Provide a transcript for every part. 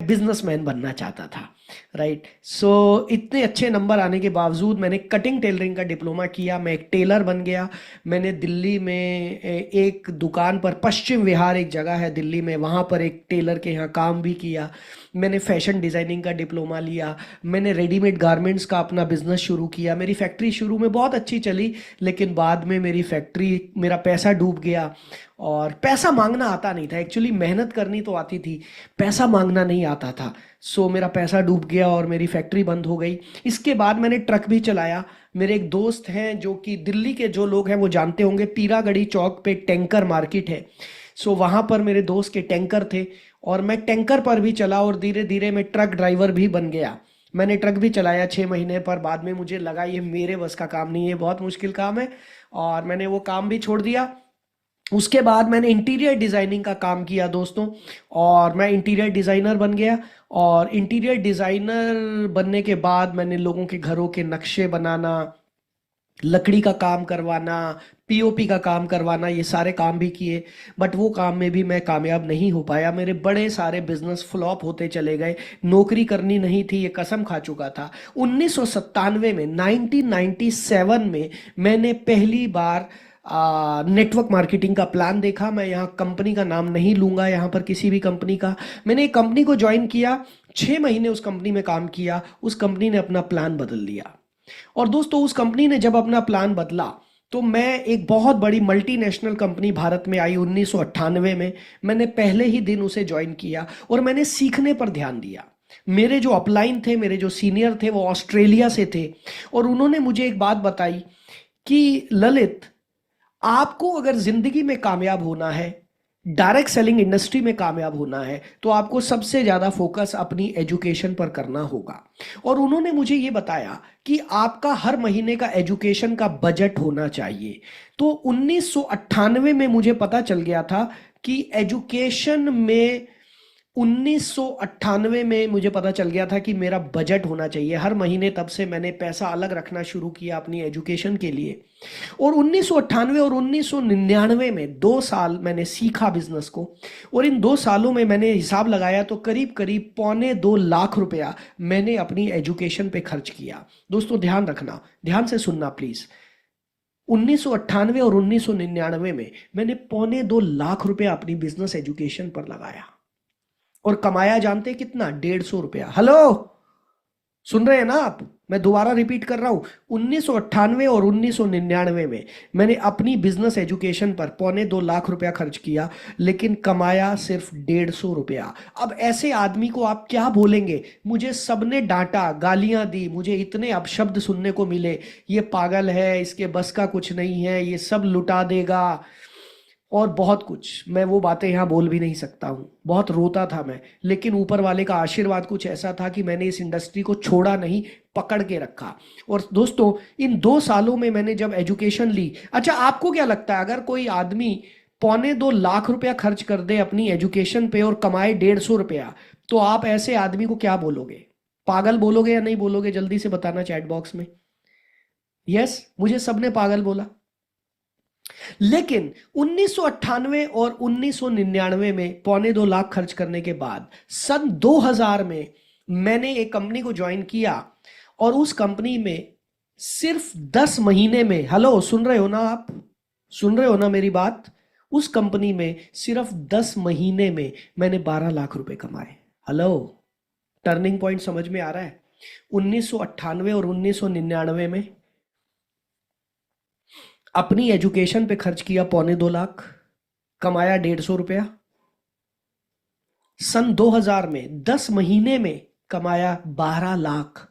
Businessman बनना चाहता था। राइट। सो इतने अच्छे नंबर आने के बावजूद मैंने कटिंग टेलरिंग का डिप्लोमा किया, मैं एक टेलर बन गया। मैंने दिल्ली में एक दुकान पर, पश्चिम विहार एक जगह है दिल्ली में, वहाँ पर एक टेलर के यहाँ काम भी किया। मैंने फैशन डिज़ाइनिंग का डिप्लोमा लिया। मैंने रेडीमेड गारमेंट्स का अपना बिजनेस शुरू किया। मेरी फैक्ट्री शुरू में बहुत अच्छी चली, लेकिन बाद में मेरी फैक्ट्री, मेरा पैसा डूब गया। और पैसा मांगना आता नहीं था, एक्चुअली मेहनत करनी तो आती थी, पैसा मांगना नहीं आता था। सो मेरा पैसा डूब गया और मेरी फैक्ट्री बंद हो गई। इसके बाद मैंने ट्रक भी चलाया। मेरे एक दोस्त हैं जो कि दिल्ली के जो लोग हैं वो जानते होंगे, पीरागढ़ी चौक पे टैंकर मार्केट है। सो वहाँ पर मेरे दोस्त के टैंकर थे और मैं टैंकर पर भी चला और धीरे धीरे मैं ट्रक ड्राइवर भी बन गया। मैंने ट्रक भी चलाया 6 महीने, पर बाद में मुझे लगा ये मेरे बस का काम नहीं है, बहुत मुश्किल काम है, और मैंने वो काम भी छोड़ दिया। उसके बाद मैंने इंटीरियर डिज़ाइनिंग का काम किया दोस्तों, और मैं इंटीरियर डिज़ाइनर बन गया। और इंटीरियर डिज़ाइनर बनने के बाद मैंने लोगों के घरों के नक्शे बनाना, लकड़ी का काम करवाना, पीओपी का काम करवाना, ये सारे काम भी किए। बट वो काम में भी मैं कामयाब नहीं हो पाया। मेरे बड़े सारे बिजनेस फ्लॉप होते चले गए। नौकरी करनी नहीं थी, ये कसम खा चुका था। 1997 में, 1997 में मैंने पहली बार नेटवर्क मार्केटिंग का प्लान देखा। मैं यहाँ कंपनी का नाम नहीं लूंगा, यहाँ पर किसी भी कंपनी का। मैंने एक कंपनी को ज्वाइन किया, 6 महीने उस कंपनी में काम किया, उस कंपनी ने अपना प्लान बदल दिया। और दोस्तों उस कंपनी ने जब अपना प्लान बदला, तो मैं, एक बहुत बड़ी मल्टीनेशनल कंपनी भारत में आई 1998 में, मैंने पहले ही दिन उसे ज्वाइन किया और मैंने सीखने पर ध्यान दिया। मेरे जो अपलाइन थे, मेरे जो सीनियर थे, वो ऑस्ट्रेलिया से थे, और उन्होंने मुझे एक बात बताई कि ललित, आपको अगर जिंदगी में कामयाब होना है, डायरेक्ट सेलिंग इंडस्ट्री में कामयाब होना है, तो आपको सबसे ज्यादा फोकस अपनी एजुकेशन पर करना होगा। और उन्होंने मुझे ये बताया कि आपका हर महीने का एजुकेशन का बजट होना चाहिए। तो 1998 में मुझे पता चल गया था कि एजुकेशन में, 1998 में मुझे पता चल गया था कि मेरा बजट होना चाहिए हर महीने। तब से मैंने पैसा अलग रखना शुरू किया अपनी एजुकेशन के लिए। और 1998 और 1999 में 2 साल मैंने सीखा बिजनेस को, और इन 2 सालों में मैंने हिसाब लगाया तो करीब करीब 1.25 लाख रुपया मैंने अपनी एजुकेशन पे खर्च किया। दोस्तों ध्यान रखना, ध्यान से सुनना प्लीज। 1998 और 1999 में मैंने 1.25 लाख रुपया अपनी बिजनेस एजुकेशन पर लगाया, और कमाया जानते कितना? 150 रुपया। हेलो, सुन रहे हैं ना आप? मैं दोबारा रिपीट कर रहा हूं, 1998 और 1999 में मैंने अपनी बिजनेस एजुकेशन पर 1.25 लाख रुपया खर्च किया, लेकिन कमाया सिर्फ 150 रुपया। अब ऐसे आदमी को आप क्या बोलेंगे? मुझे सबने डांटा, गालियां दी, मुझे इतने अपशब्द सुनने को मिले, ये पागल है, इसके बस का कुछ नहीं है, ये सब लुटा देगा, और बहुत कुछ। मैं वो बातें यहाँ बोल भी नहीं सकता हूँ, बहुत रोता था मैं। लेकिन ऊपर वाले का आशीर्वाद कुछ ऐसा था कि मैंने इस इंडस्ट्री को छोड़ा नहीं, पकड़ के रखा। और दोस्तों इन 2 सालों में मैंने जब एजुकेशन ली, अच्छा आपको क्या लगता है, अगर कोई आदमी 1.25 लाख रुपया खर्च कर दे अपनी एजुकेशन पे और कमाए 150 रुपया, तो आप ऐसे आदमी को क्या बोलोगे? पागल बोलोगे या नहीं बोलोगे? जल्दी से बताना चैट बॉक्स में। यस, मुझे सबने पागल बोला। लेकिन 1998 और 1999 में 1.25 लाख खर्च करने के बाद सन 2000 में मैंने एक कंपनी को ज्वाइन किया, और उस कंपनी में सिर्फ 10 महीने में, हेलो सुन रहे हो ना आप? सुन रहे हो ना मेरी बात? उस कंपनी में सिर्फ 10 महीने में मैंने 12 लाख रुपए कमाए। हेलो, टर्निंग पॉइंट समझ में आ रहा है? 1998 और 1999 में अपनी एजुकेशन पे खर्च किया 1.25 लाख, कमाया 150 रुपया। सन 2000 में 10 महीने में कमाया 12 लाख।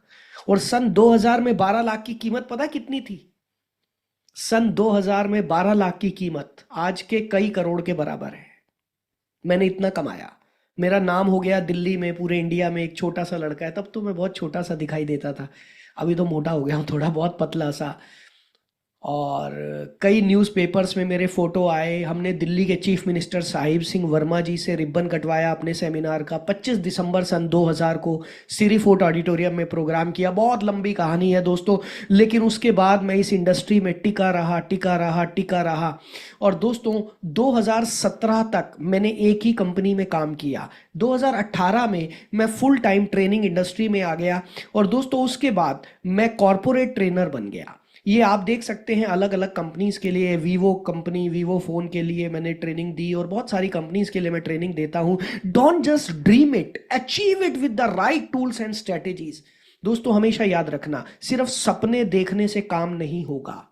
और सन 2000 में 12 लाख की कीमत पता कितनी थी? सन 2000 में 12 लाख की कीमत आज के कई करोड़ के बराबर है। मैंने इतना कमाया, मेरा नाम हो गया दिल्ली में, पूरे इंडिया में। एक छोटा सा लड़का है, तब तो मैं बहुत छोटा सा दिखाई देता था, अभी तो मोटा हो गया हूँ, थोड़ा बहुत पतला सा। और कई न्यूज़पेपर्स में मेरे फोटो आए। हमने दिल्ली के चीफ मिनिस्टर साहिब सिंह वर्मा जी से रिबन कटवाया अपने सेमिनार का। 25 दिसंबर सन 2000 को सिरी फोर्ट ऑडिटोरियम में प्रोग्राम किया। बहुत लंबी कहानी है दोस्तों, लेकिन उसके बाद मैं इस इंडस्ट्री में टिका रहा टिका रहा टिका रहा। और दोस्तों 2017 तक मैंने एक ही कंपनी में काम किया। 2018 में मैं फुल टाइम ट्रेनिंग इंडस्ट्री में आ गया। और दोस्तों उसके बाद मैं कॉरपोरेट ट्रेनर बन गया। ये आप देख सकते हैं अलग अलग कंपनीज के लिए, वीवो कंपनी, वीवो फोन के लिए मैंने ट्रेनिंग दी और बहुत सारी कंपनीज के लिए मैं ट्रेनिंग देता हूं। Don't just dream it, achieve it with the right tools and strategies. दोस्तों हमेशा याद रखना, सिर्फ सपने देखने से काम नहीं होगा।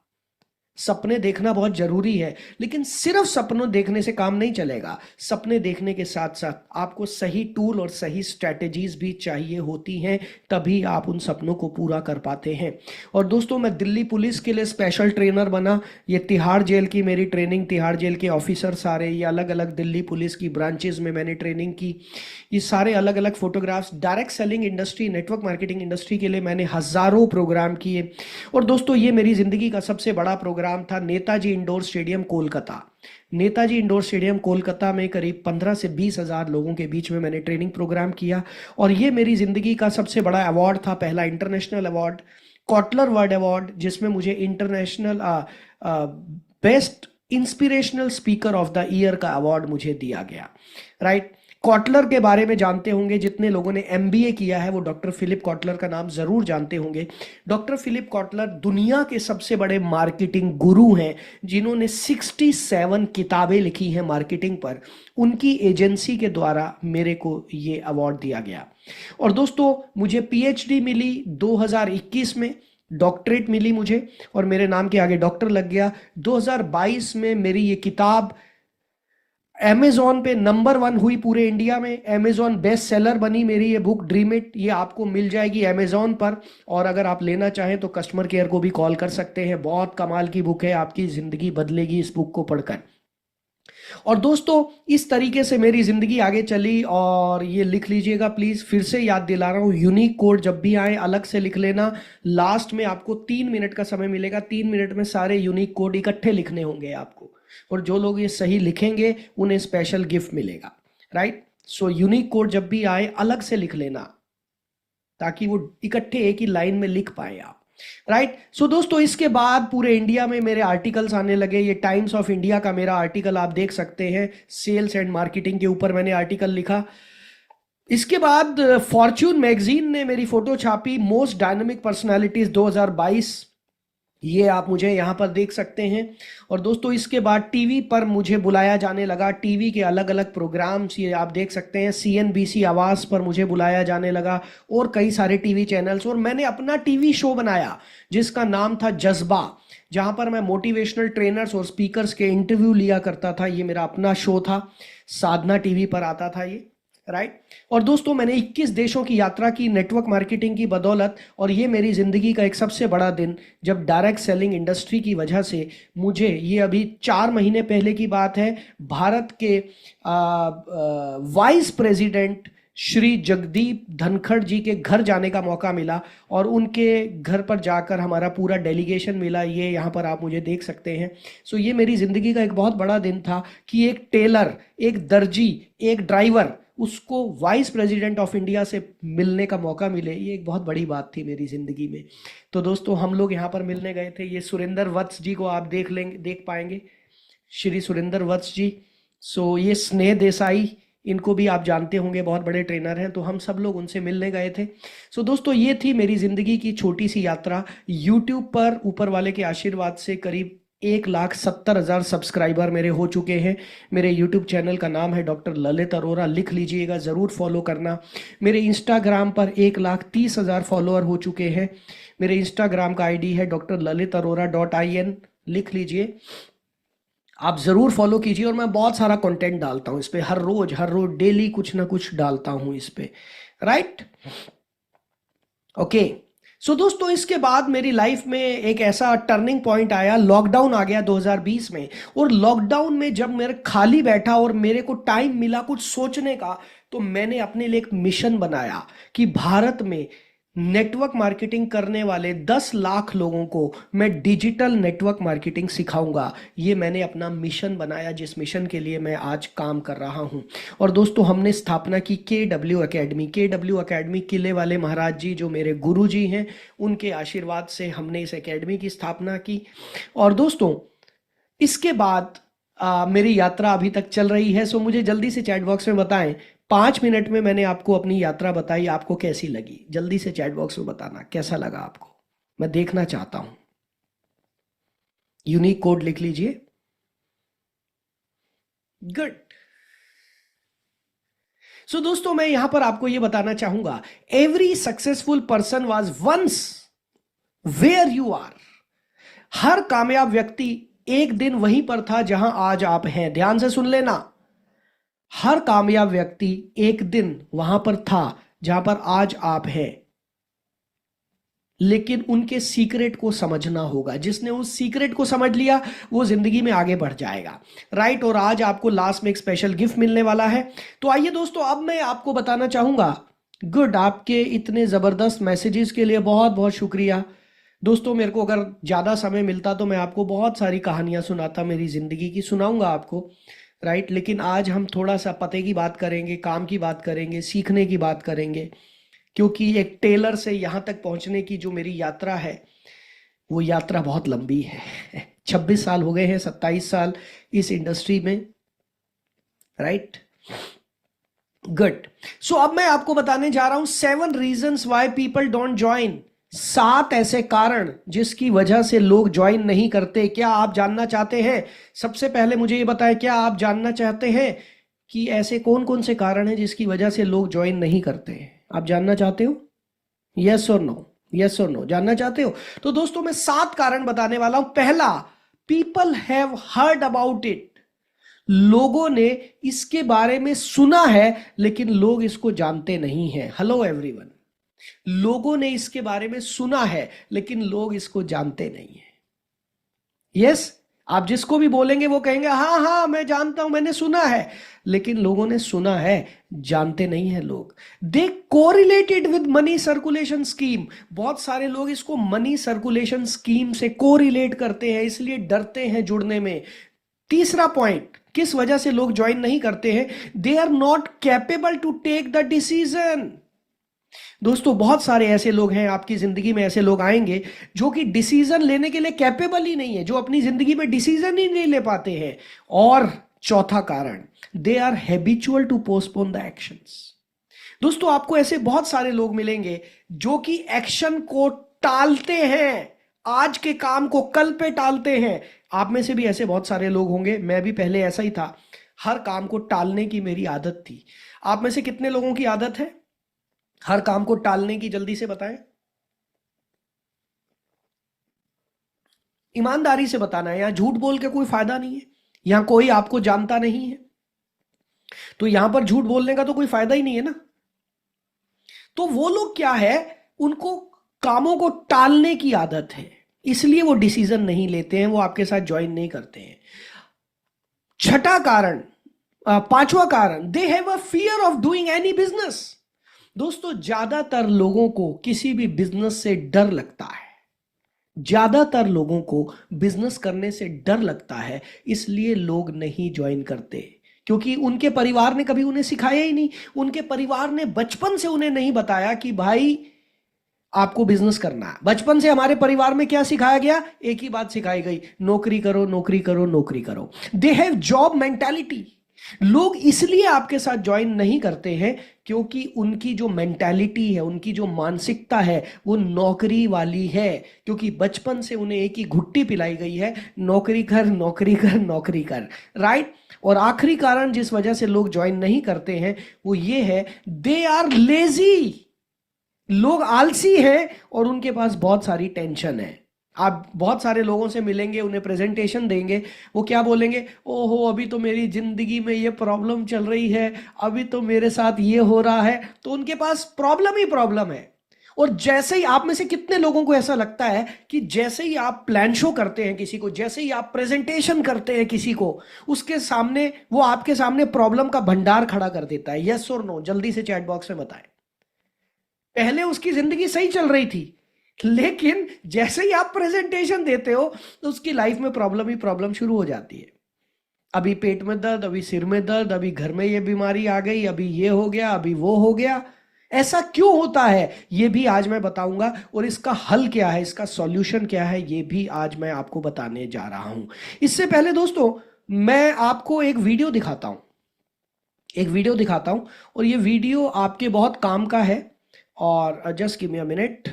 सपने देखना बहुत जरूरी है, लेकिन सिर्फ सपनों देखने से काम नहीं चलेगा। सपने देखने के साथ साथ आपको सही टूल और सही स्ट्रैटेजीज भी चाहिए होती हैं, तभी आप उन सपनों को पूरा कर पाते हैं। और दोस्तों मैं दिल्ली पुलिस के लिए स्पेशल ट्रेनर बना। ये तिहाड़ जेल की मेरी ट्रेनिंग, तिहाड़ जेल के ऑफिसर सारे, ये अलग अलग दिल्ली पुलिस की ब्रांचेज में मैंने ट्रेनिंग की। ये सारे अलग अलग photographs, direct selling industry, network marketing industry के लिए मैंने हजारों प्रोग्राम किए। और दोस्तों ये मेरी जिंदगी का सबसे बड़ा प्रोग्राम था Netaji indoor stadium Kolkata. Netaji indoor stadium Kolkata में करीब 15 से 20 हजार लोगों के बीच में मैंने ट्रेनिंग प्रोग्राम किया। और ये मेरी जिंदगी का सबसे बड़ा अवार्ड था, पहला international award, Kotler world award, जिसमें मुझे international best inspirational speaker of the year का अवार्ड मुझे दिया गया। राइट। कॉटलर के बारे में जानते होंगे जितने लोगों ने एमबीए किया है, वो डॉक्टर फिलिप कॉटलर का नाम जरूर जानते होंगे। डॉक्टर फिलिप कॉटलर दुनिया के सबसे बड़े मार्केटिंग गुरु हैं, जिन्होंने 67 किताबें लिखी हैं मार्केटिंग पर। उनकी एजेंसी के द्वारा मेरे को ये अवार्ड दिया गया। और दोस्तों मुझे पीएचडी मिली 2021 में, डॉक्टरेट मिली मुझे और मेरे नाम के आगे डॉक्टर लग गया। 2022 में मेरी ये किताब अमेजॉन पे नंबर 1 हुई पूरे इंडिया में। अमेजॉन बेस्ट सेलर बनी मेरी ये बुक ड्रीम इट। ये आपको मिल जाएगी अमेजॉन पर, और अगर आप लेना चाहें तो कस्टमर केयर को भी कॉल कर सकते हैं। बहुत कमाल की बुक है, आपकी जिंदगी बदलेगी इस बुक को पढ़कर। और दोस्तों इस तरीके से मेरी जिंदगी आगे चली। और ये लिख लीजिएगा प्लीज, फिर से याद दिला रहा हूं, यूनिक कोड जब भी आए अलग से लिख लेना। लास्ट में आपको 3 मिनट का समय मिलेगा, 3 मिनट में सारे यूनिक कोड इकट्ठे लिखने होंगे आपको, और जो लोग ये सही लिखेंगे उन्हें स्पेशल गिफ्ट मिलेगा। राइट। सो यूनिक कोड जब भी आए अलग से लिख लेना, ताकि वो इकट्ठे एक ही लाइन में लिख पाए आप। राइट। सो दोस्तों इसके बाद पूरे इंडिया में मेरे आर्टिकल्स आने लगे। ये टाइम्स ऑफ इंडिया का मेरा आर्टिकल आप देख सकते हैं, सेल्स एंड मार्केटिंग के ऊपर मैंने आर्टिकल लिखा। इसके बाद फॉर्च्यून मैगजीन ने मेरी फोटो छापी, मोस्ट डायनामिक पर्सनालिटीज 2022। ये आप मुझे यहाँ पर देख सकते हैं। और दोस्तों इसके बाद टीवी पर मुझे बुलाया जाने लगा, टीवी के अलग अलग प्रोग्राम्स, ये आप देख सकते हैं। सीएनबीसी आवाज पर मुझे बुलाया जाने लगा और कई सारे टीवी चैनल्स। और मैंने अपना टीवी शो बनाया जिसका नाम था जज्बा, जहां पर मैं मोटिवेशनल ट्रेनर्स और स्पीकर्स के इंटरव्यू लिया करता था। ये मेरा अपना शो था, साधना टीवी पर आता था ये। राइट। और दोस्तों मैंने 21 देशों की यात्रा की नेटवर्क मार्केटिंग की बदौलत। और ये मेरी जिंदगी का एक सबसे बड़ा दिन, जब डायरेक्ट सेलिंग इंडस्ट्री की वजह से मुझे, ये अभी 4 महीने पहले की बात है, भारत के वाइस प्रेसिडेंट श्री जगदीप धनखड़ जी के घर जाने का मौका मिला। और उनके घर पर जाकर हमारा पूरा डेलीगेशन मिला। ये यहाँ पर आप मुझे देख सकते हैं। सो ये मेरी जिंदगी का एक बहुत बड़ा दिन था कि एक टेलर, एक दर्जी, एक ड्राइवर, उसको वाइस प्रेसिडेंट ऑफ इंडिया से मिलने का मौका मिले। ये एक बहुत बड़ी बात थी मेरी जिंदगी में। तो दोस्तों हम लोग यहाँ पर मिलने गए थे। ये सुरेंद्र वत्स जी को आप देख पाएंगे, श्री सुरेंद्र वत्स जी। सो ये स्नेह देसाई, इनको भी आप जानते होंगे, बहुत बड़े ट्रेनर हैं। तो हम सब लोग उनसे मिलने गए थे। सो दोस्तों ये थी मेरी जिंदगी की छोटी सी यात्रा। यूट्यूब पर ऊपर वाले के आशीर्वाद से करीब 1,70,000 सब्सक्राइबर मेरे हो चुके हैं। मेरे यूट्यूब चैनल का नाम है डॉक्टर ललित अरोरा, लिख लीजिएगा, ज़रूर फॉलो करना। मेरे इंस्टाग्राम पर 1,30,000 फॉलोअर हो चुके हैं। मेरे इंस्टाग्राम का आईडी है drlalitarora.in, लिख लीजिए, आप ज़रूर फॉलो कीजिए। और मैं बहुत सारा कंटेंट डालता हूँ इस पर, हर रोज डेली कुछ ना कुछ डालता हूँ इस पर। राइट। ओके। सो दोस्तों इसके बाद मेरी लाइफ में एक ऐसा टर्निंग पॉइंट आया, लॉकडाउन आ गया 2020 में। और लॉकडाउन में जब मेरे खाली बैठा और मेरे को टाइम मिला कुछ सोचने का, तो मैंने अपने लिए एक मिशन बनाया कि भारत में नेटवर्क मार्केटिंग करने वाले 10 लाख लोगों को मैं डिजिटल नेटवर्क मार्केटिंग सिखाऊंगा। ये मैंने अपना मिशन बनाया, जिस मिशन के लिए मैं आज काम कर रहा हूं। और दोस्तों, हमने स्थापना की KW एकेडमी। KW एकेडमी किले वाले महाराज जी जो मेरे गुरु जी हैं, उनके आशीर्वाद से हमने इस एकेडमी की स्थापना की। और दोस्तों, इसके बाद मेरी यात्रा अभी तक चल रही है। सो मुझे जल्दी से चैट बॉक्स में बताएं, 5 मिनट में मैंने आपको अपनी यात्रा बताई, आपको कैसी लगी? जल्दी से चैट बॉक्स में बताना कैसा लगा आपको, मैं देखना चाहता हूं। यूनिक कोड लिख लीजिए। गुड। सो दोस्तों, मैं यहां पर आपको यह बताना चाहूंगा, every successful person was once where you are. हर कामयाब व्यक्ति एक दिन वहीं पर था जहां आज आप हैं। ध्यान से सुन लेना, हर कामयाब व्यक्ति एक दिन वहां पर था जहां पर आज आप हैं, लेकिन उनके सीक्रेट को समझना होगा। जिसने उस सीक्रेट को समझ लिया वो जिंदगी में आगे बढ़ जाएगा, राइट। और आज आपको लास्ट में एक स्पेशल गिफ्ट मिलने वाला है। तो आइए दोस्तों, अब मैं आपको बताना चाहूंगा। गुड, आपके इतने जबरदस्त मैसेजेस के लिए बहुत बहुत शुक्रिया दोस्तों। मेरे को अगर ज्यादा समय मिलता तो मैं आपको बहुत सारी कहानियां सुनाता, मेरी जिंदगी की सुनाऊंगा आपको, राइट। लेकिन आज हम थोड़ा सा पते की बात करेंगे, काम की बात करेंगे, सीखने की बात करेंगे, क्योंकि एक टेलर से यहां तक पहुंचने की जो मेरी यात्रा है, वो यात्रा बहुत लंबी है। 26 साल हो गए हैं, 27 साल इस इंडस्ट्री में, राइट। गुड। सो अब मैं आपको बताने जा रहा हूं 7 reasons why people don't join. 7 ऐसे कारण जिसकी वजह से लोग ज्वाइन नहीं करते। क्या आप जानना चाहते हैं? सबसे पहले मुझे ये बताएं, क्या आप जानना चाहते हैं कि ऐसे कौन कौन से कारण हैं जिसकी वजह से लोग ज्वाइन नहीं करते? आप जानना चाहते हो? यस और नो, यस और नो, जानना चाहते हो? तो दोस्तों, मैं 7 कारण बताने वाला हूं। पहला, people have heard about it. लोगों ने इसके बारे में सुना है लेकिन लोग इसको जानते नहीं हैं। हेलो एवरीवन, लोगों ने इसके बारे में सुना है लेकिन लोग इसको जानते नहीं हैं। यस, आप जिसको भी बोलेंगे वो कहेंगे हाँ हाँ मैं जानता हूं, मैंने सुना है, लेकिन लोगों ने सुना है, जानते नहीं है लोग। They correlated with money circulation scheme. बहुत सारे लोग इसको मनी सर्कुलेशन स्कीम से कोरिलेट करते हैं, इसलिए डरते हैं जुड़ने में। तीसरा पॉइंट, किस वजह से लोग ज्वाइन नहीं करते हैं? They are not capable to take the decision. दोस्तों, बहुत सारे ऐसे लोग हैं, आपकी जिंदगी में ऐसे लोग आएंगे जो कि डिसीजन लेने के लिए कैपेबल ही नहीं है, जो अपनी जिंदगी में डिसीजन ही नहीं ले पाते हैं। और चौथा कारण, they are habitual to postpone the actions. दोस्तों, आपको ऐसे बहुत सारे लोग मिलेंगे जो कि एक्शन को टालते हैं, आज के काम को कल पे टालते हैं। आप में से भी ऐसे बहुत सारे लोग होंगे, मैं भी पहले ऐसा ही था, हर काम को टालने की मेरी आदत थी। आप में से कितने लोगों की आदत है हर काम को टालने की? जल्दी से बताएं, ईमानदारी से बताना है, यहां झूठ बोल के कोई फायदा नहीं है, यहां कोई आपको जानता नहीं है, तो यहां पर झूठ बोलने का तो कोई फायदा ही नहीं है ना। तो वो लोग क्या है, उनको कामों को टालने की आदत है, इसलिए वो डिसीजन नहीं लेते हैं, वो आपके साथ ज्वाइन नहीं करते हैं। छठा कारण, पांचवा कारण, दे have a fear of doing any business. दोस्तों, ज्यादातर लोगों को किसी भी बिजनेस से डर लगता है, ज्यादातर लोगों को बिजनेस करने से डर लगता है, इसलिए लोग नहीं ज्वाइन करते, क्योंकि उनके परिवार ने कभी उन्हें सिखाया ही नहीं। उनके परिवार ने बचपन से उन्हें नहीं बताया कि भाई आपको बिजनेस करना है। बचपन से हमारे परिवार में क्या सिखाया गया? एक ही बात सिखाई गई, नौकरी करो नौकरी करो नौकरी करो। They have job mentality. लोग इसलिए आपके साथ ज्वाइन नहीं करते हैं क्योंकि उनकी जो मेंटालिटी है, उनकी जो मानसिकता है, वो नौकरी वाली है, क्योंकि बचपन से उन्हें एक ही घुट्टी पिलाई गई है, नौकरी कर नौकरी कर नौकरी कर, राइट। और आखिरी कारण जिस वजह से लोग ज्वाइन नहीं करते हैं वो ये है, दे आर लेजी। लोग आलसी हैं और उनके पास बहुत सारी टेंशन है। आप बहुत सारे लोगों से मिलेंगे, उन्हें प्रेजेंटेशन देंगे, वो क्या बोलेंगे? ओहो, अभी तो मेरी जिंदगी में ये प्रॉब्लम चल रही है, अभी तो मेरे साथ ये हो रहा है। तो उनके पास प्रॉब्लम ही प्रॉब्लम है। और जैसे ही, आप में से कितने लोगों को ऐसा लगता है कि जैसे ही आप प्लान शो करते हैं किसी को, जैसे ही आप प्रेजेंटेशन करते हैं किसी को, उसके सामने, वो आपके सामने प्रॉब्लम का भंडार खड़ा कर देता है? यस और नो, जल्दी से चैट बॉक्स में बताएं। पहले उसकी जिंदगी सही चल रही थी, लेकिन जैसे ही आप प्रेजेंटेशन देते हो तो उसकी लाइफ में प्रॉब्लम ही प्रॉब्लम शुरू हो जाती है। अभी पेट में दर्द, अभी सिर में दर्द, अभी घर में ये बीमारी आ गई, अभी ये हो गया, अभी वो हो गया। ऐसा क्यों होता है ये भी आज मैं बताऊंगा, और इसका हल क्या है, इसका सॉल्यूशन क्या है, ये भी आज मैं आपको बताने जा रहा हूं। इससे पहले दोस्तों मैं आपको एक वीडियो दिखाता हूं, एक वीडियो दिखाता हूं, और ये वीडियो आपके बहुत काम का है। और just give me a minute,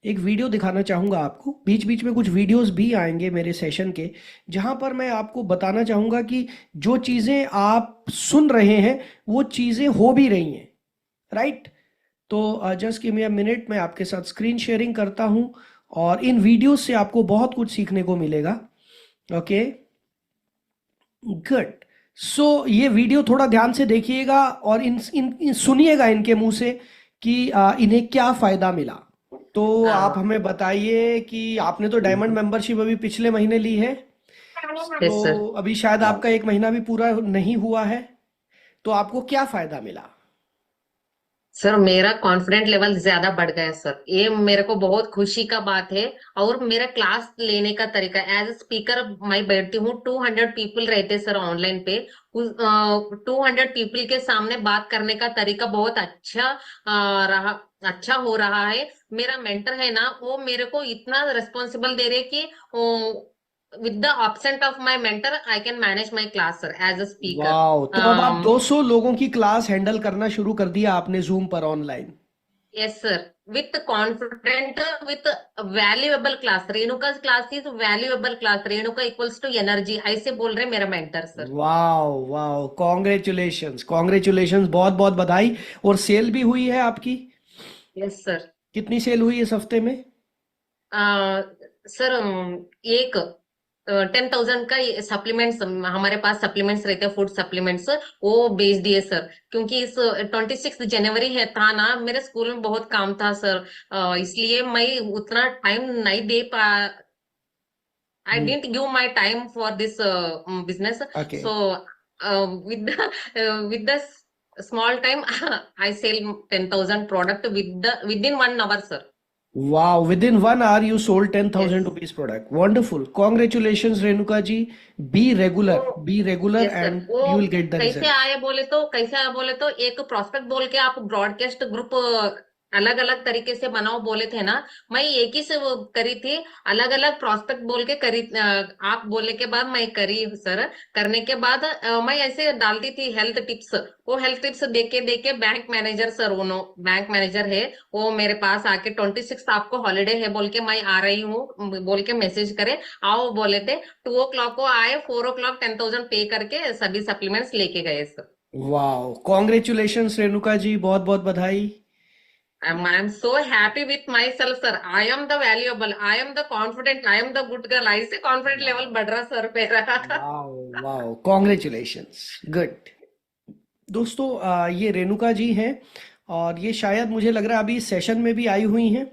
एक वीडियो दिखाना चाहूँगा आपको। बीच बीच में कुछ वीडियोस भी आएंगे मेरे सेशन के, जहाँ पर मैं आपको बताना चाहूँगा कि जो चीज़ें आप सुन रहे हैं वो चीज़ें हो भी रही हैं, राइट। तो just give me a minute, मैं आपके साथ स्क्रीन शेयरिंग करता हूँ, और इन वीडियोस से आपको बहुत कुछ सीखने को मिलेगा। Okay, good. सो ये वीडियो थोड़ा ध्यान से देखिएगा और इन सुनिएगा इनके मुंह से कि इन्हें क्या फायदा मिला। तो आप हाँ। हमें बताइए कि आपने तो डायमंड मेंबरशिप अभी पिछले महीने ली है, यस सर। तो अभी शायद आपका एक महीना भी पूरा नहीं हुआ है, तो आपको क्या फायदा मिला? सर मेरा कॉन्फिडेंट लेवल ज्यादा बढ़ गया है सर, ये मेरे को बहुत खुशी का बात है। और मेरा क्लास लेने का तरीका, एज ए स्पीकर मैं बैठती हूँ, 200 पीपल रहते सर ऑनलाइन पे। 200 पीपल के सामने बात करने का तरीका बहुत अच्छा रहा, अच्छा हो रहा है। मेरा मेंटर है ना, वो मेरे को इतना रिस्पॉन्सिबल दे रहे कि with the absent of my mentor I can manage my class sir as a speaker. वाह, तो अब आप 200 लोगों की क्लास हैंडल करना शुरू कर दिया आपने जूम पर online. Yes sir, with confident, with valuable class. Renuka class is valuable class, Renuka equals to energy, ऐसे बोल रहे मेरा मेंटर सर। वाह वाह, कॉन्ग्रेचुलेशंस कॉन्ग्रेचुलेशंस, बहुत बहुत बधाई। और सेल भी हुई है आपकी? Yes sir. कितनी सेल हुई इस हफ्ते में? सर एक 10,000 का सप्लीमेंट्स, हमारे पास सप्लीमेंट्स रहते हैं, फूड सप्लीमेंट्स, वो बेच दिए सर। क्योंकि इस 26 जनवरी है था ना, मेरे स्कूल में बहुत काम था सर। इसलिए मैं उतना टाइम नहीं दे पा, I didn't give my time for this business. Okay. So with the small time, I sell 10,000 product within 1 hour, sir. Wow, within 1 hour you sold 10,000 Yes. rupees product. Wonderful. Congratulations, Renuka ji. वो Be regular yes sir, and वो you will get the कैसे results. आए बोले तो, कैसे आए बोले तो, एक प्रोस्पेक्ट बोल के आप ब्रॉडकास्ट ग्रुप अलग अलग तरीके से बनाओ बोले थे ना, मैं एक ही से वो करी थी। अलग अलग प्रोस्पेक्ट बोल के करी, आप बोलने के बाद मैं करी सर। करने के बाद मैं ऐसे डालती थी हेल्थ टिप्स। वो हेल्थ टिप्स देके देके बैंक मैनेजर सर, वो बैंक मैनेजर है, वो मेरे पास आके 26 आपको हॉलीडे है बोल के मैं आ रही हूँ बोल के मैसेज करे, आओ बोले थे। 2 o'clock को आए, 4 o'clock 10,000 पे करके सभी सप्लीमेंट्स लेके गए sir. Wow. Congratulations, Renuka ji. बहुत बहुत बधाई. I'm so happy with myself sir. I am the valuable, I am the confident, I am the good girl, ऐसे कॉन्फिडेंट लेवल Wow. बढ़ रहा सर मेरा। Wow. Wow. Congratulations. Good. दोस्तों ये रेणुका जी हैं, और ये शायद मुझे लग रहा है अभी सेशन में भी आई हुई हैं।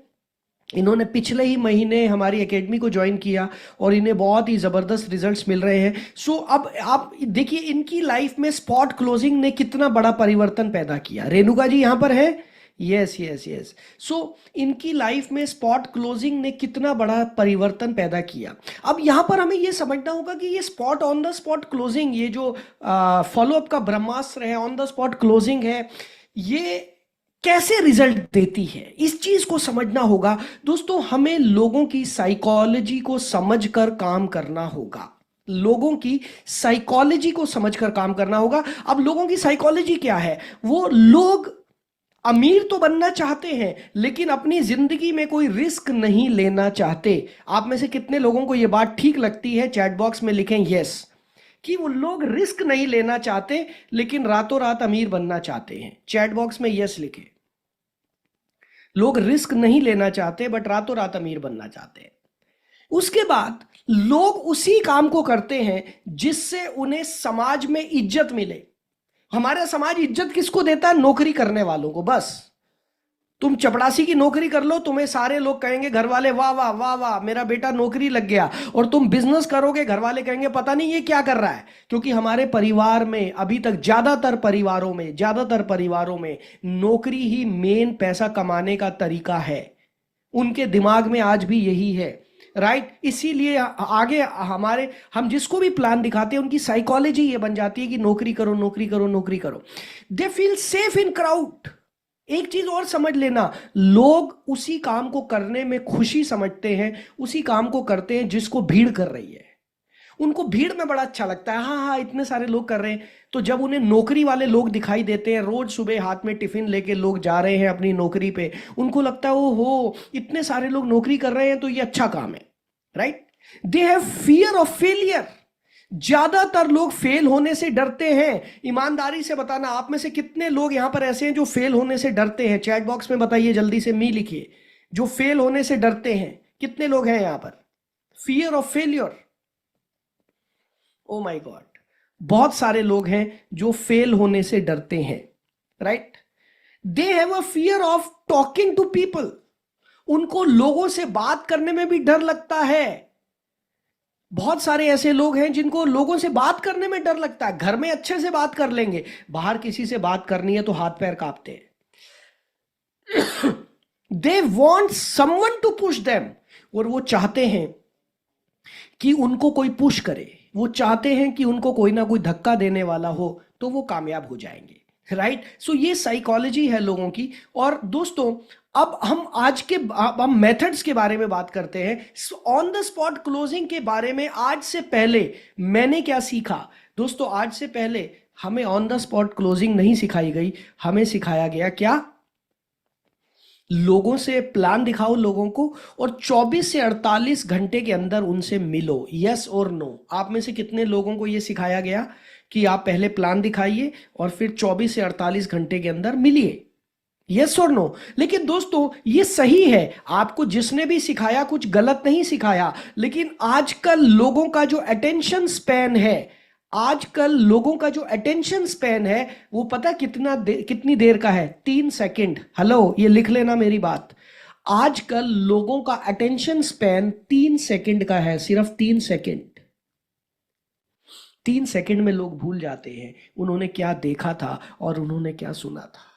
इन्होंने पिछले ही महीने हमारी एकेडमी को ज्वाइन किया और इन्हें बहुत ही ज़बरदस्त रिजल्ट्स मिल रहे हैं। सो अब आप देखिए इनकी लाइफ में स्पॉट क्लोजिंग ने कितना बड़ा परिवर्तन पैदा किया। रेणुका जी यहाँ पर है? Yes yes yes. सो इनकी लाइफ में स्पॉट क्लोजिंग ने कितना बड़ा परिवर्तन पैदा किया। अब यहाँ पर हमें ये समझना होगा कि ये spot on the spot closing, ये जो फॉलो अप का ब्रह्मास्त्र है, ऑन द स्पॉट क्लोजिंग है, ये कैसे रिजल्ट देती है, इस चीज को समझना होगा। दोस्तों हमें लोगों की साइकोलॉजी को समझकर काम करना होगा, लोगों की साइकोलॉजी को समझकर काम करना होगा। अब लोगों की साइकोलॉजी क्या है? वो लोग अमीर तो बनना चाहते हैं लेकिन अपनी जिंदगी में कोई रिस्क नहीं लेना चाहते। आप में से कितने लोगों को यह बात ठीक लगती है? चैट बॉक्स में लिखें यस, कि वो लोग रिस्क नहीं लेना चाहते लेकिन रातों रात अमीर बनना चाहते हैं। चैट बॉक्स में यस लिखें। लोग रिस्क नहीं लेना चाहते बट रातों रात अमीर बनना चाहते हैं। उसके बाद लोग उसी काम को करते हैं जिससे उन्हें समाज में इज्जत मिले। हमारा समाज इज्जत किसको देता है? नौकरी करने वालों को बस। तुम चपड़ासी की नौकरी कर लो, तुम्हें सारे लोग कहेंगे घर वाले, वाह वाह वाह वाह मेरा बेटा नौकरी लग गया। और तुम बिजनेस करोगे, घर वाले कहेंगे पता नहीं ये क्या कर रहा है। क्योंकि हमारे परिवार में अभी तक ज्यादातर परिवारों में नौकरी ही मेन पैसा कमाने का तरीका है। उनके दिमाग में आज भी यही है, राइट। इसीलिए आगे हम जिसको भी प्लान दिखाते हैं उनकी साइकोलॉजी ये बन जाती है कि नौकरी करो नौकरी करो नौकरी करो। They feel safe in crowd. एक चीज और समझ लेना, लोग उसी काम को करने में खुशी समझते हैं, उसी काम को करते हैं जिसको भीड़ कर रही है। उनको भीड़ में बड़ा अच्छा लगता है, हाँ हाँ इतने सारे लोग कर रहे हैं। तो जब उन्हें नौकरी वाले लोग दिखाई देते हैं, रोज सुबह हाथ में टिफिन लेके लोग जा रहे हैं अपनी नौकरी पे, उनको लगता है ओ हो इतने सारे लोग नौकरी कर रहे हैं तो ये अच्छा काम है, right. They have fear of failure. ज्यादातर लोग फेल होने से डरते हैं। ईमानदारी से बताना, आप में से कितने लोग यहां पर ऐसे हैं जो फेल होने से डरते हैं? चैट बॉक्स में बताइए जल्दी से, मी लिखिए। जो फेल होने से डरते हैं कितने लोग हैं यहां पर? Fear of failure, oh my God, बहुत सारे लोग हैं जो फेल होने से डरते हैं, right. They have a fear of talking to people. उनको लोगों से बात करने में भी डर लगता है। बहुत सारे ऐसे लोग हैं जिनको लोगों से बात करने में डर लगता है। घर में अच्छे से बात कर लेंगे, बाहर किसी से बात करनी है तो हाथ पैर कांपते हैं। They want someone to push them. और वो चाहते हैं कि उनको कोई पुश करे, वो चाहते हैं कि उनको कोई ना कोई धक्का देने वाला हो तो वो कामयाब हो जाएंगे, राइट। सो ये साइकोलॉजी है लोगों की। और दोस्तों अब हम मेथड्स के बारे में बात करते हैं। ऑन द स्पॉट क्लोजिंग के बारे में आज से पहले मैंने क्या सीखा दोस्तों? आज से पहले हमें ऑन द स्पॉट क्लोजिंग नहीं सिखाई गई, हमें सिखाया गया क्या? लोगों से प्लान दिखाओ लोगों को, और 24 से 48 घंटे के अंदर उनसे मिलो, यस और नो। आप में से कितने लोगों को यह सिखाया गया कि आप पहले प्लान दिखाइए और फिर 24 से 48 घंटे के अंदर मिलिए, यस और नो? लेकिन दोस्तों ये सही है, आपको जिसने भी सिखाया कुछ गलत नहीं सिखाया। लेकिन आजकल लोगों का जो अटेंशन स्पैन है, वो पता कितनी देर का है? 3 सेकंड। हेलो, ये लिख लेना मेरी बात। आजकल लोगों का अटेंशन स्पैन 3 सेकंड का है, सिर्फ 3 सेकंड। 3 सेकंड में लोग भूल जाते हैं उन्होंने क्या देखा था और उन्होंने क्या सुना था।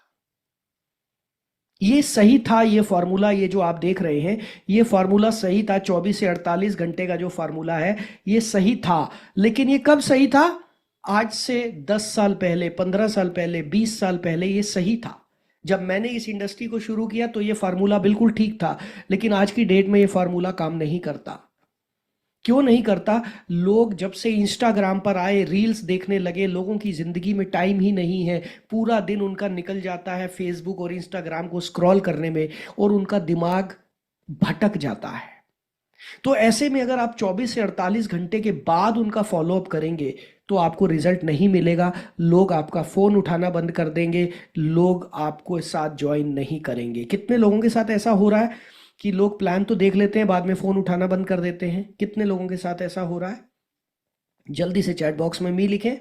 ये सही था, ये फॉर्मूला, ये जो आप देख रहे हैं ये फॉर्मूला सही था। 24 से 48 घंटे का जो फॉर्मूला है ये सही था। लेकिन ये कब सही था? आज से 10 साल पहले, 15 साल पहले, 20 साल पहले ये सही था। जब मैंने इस इंडस्ट्री को शुरू किया तो ये फार्मूला बिल्कुल ठीक था। लेकिन आज की डेट में ये फार्मूला काम नहीं करता। क्यों नहीं करता? लोग जब से इंस्टाग्राम पर आए, रील्स देखने लगे, लोगों की जिंदगी में टाइम ही नहीं है। पूरा दिन उनका निकल जाता है फेसबुक और इंस्टाग्राम को स्क्रॉल करने में, और उनका दिमाग भटक जाता है। तो ऐसे में अगर आप 24 से 48 घंटे के बाद उनका फॉलोअप करेंगे तो आपको रिजल्ट नहीं मिलेगा। लोग आपका फोन उठाना बंद कर देंगे, लोग आपको साथ ज्वाइन नहीं करेंगे। कितने लोगों के साथ ऐसा हो रहा है कि लोग प्लान तो देख लेते हैं, बाद में फोन उठाना बंद कर देते हैं? कितने लोगों के साथ ऐसा हो रहा है? जल्दी से चैट बॉक्स में मी लिखें।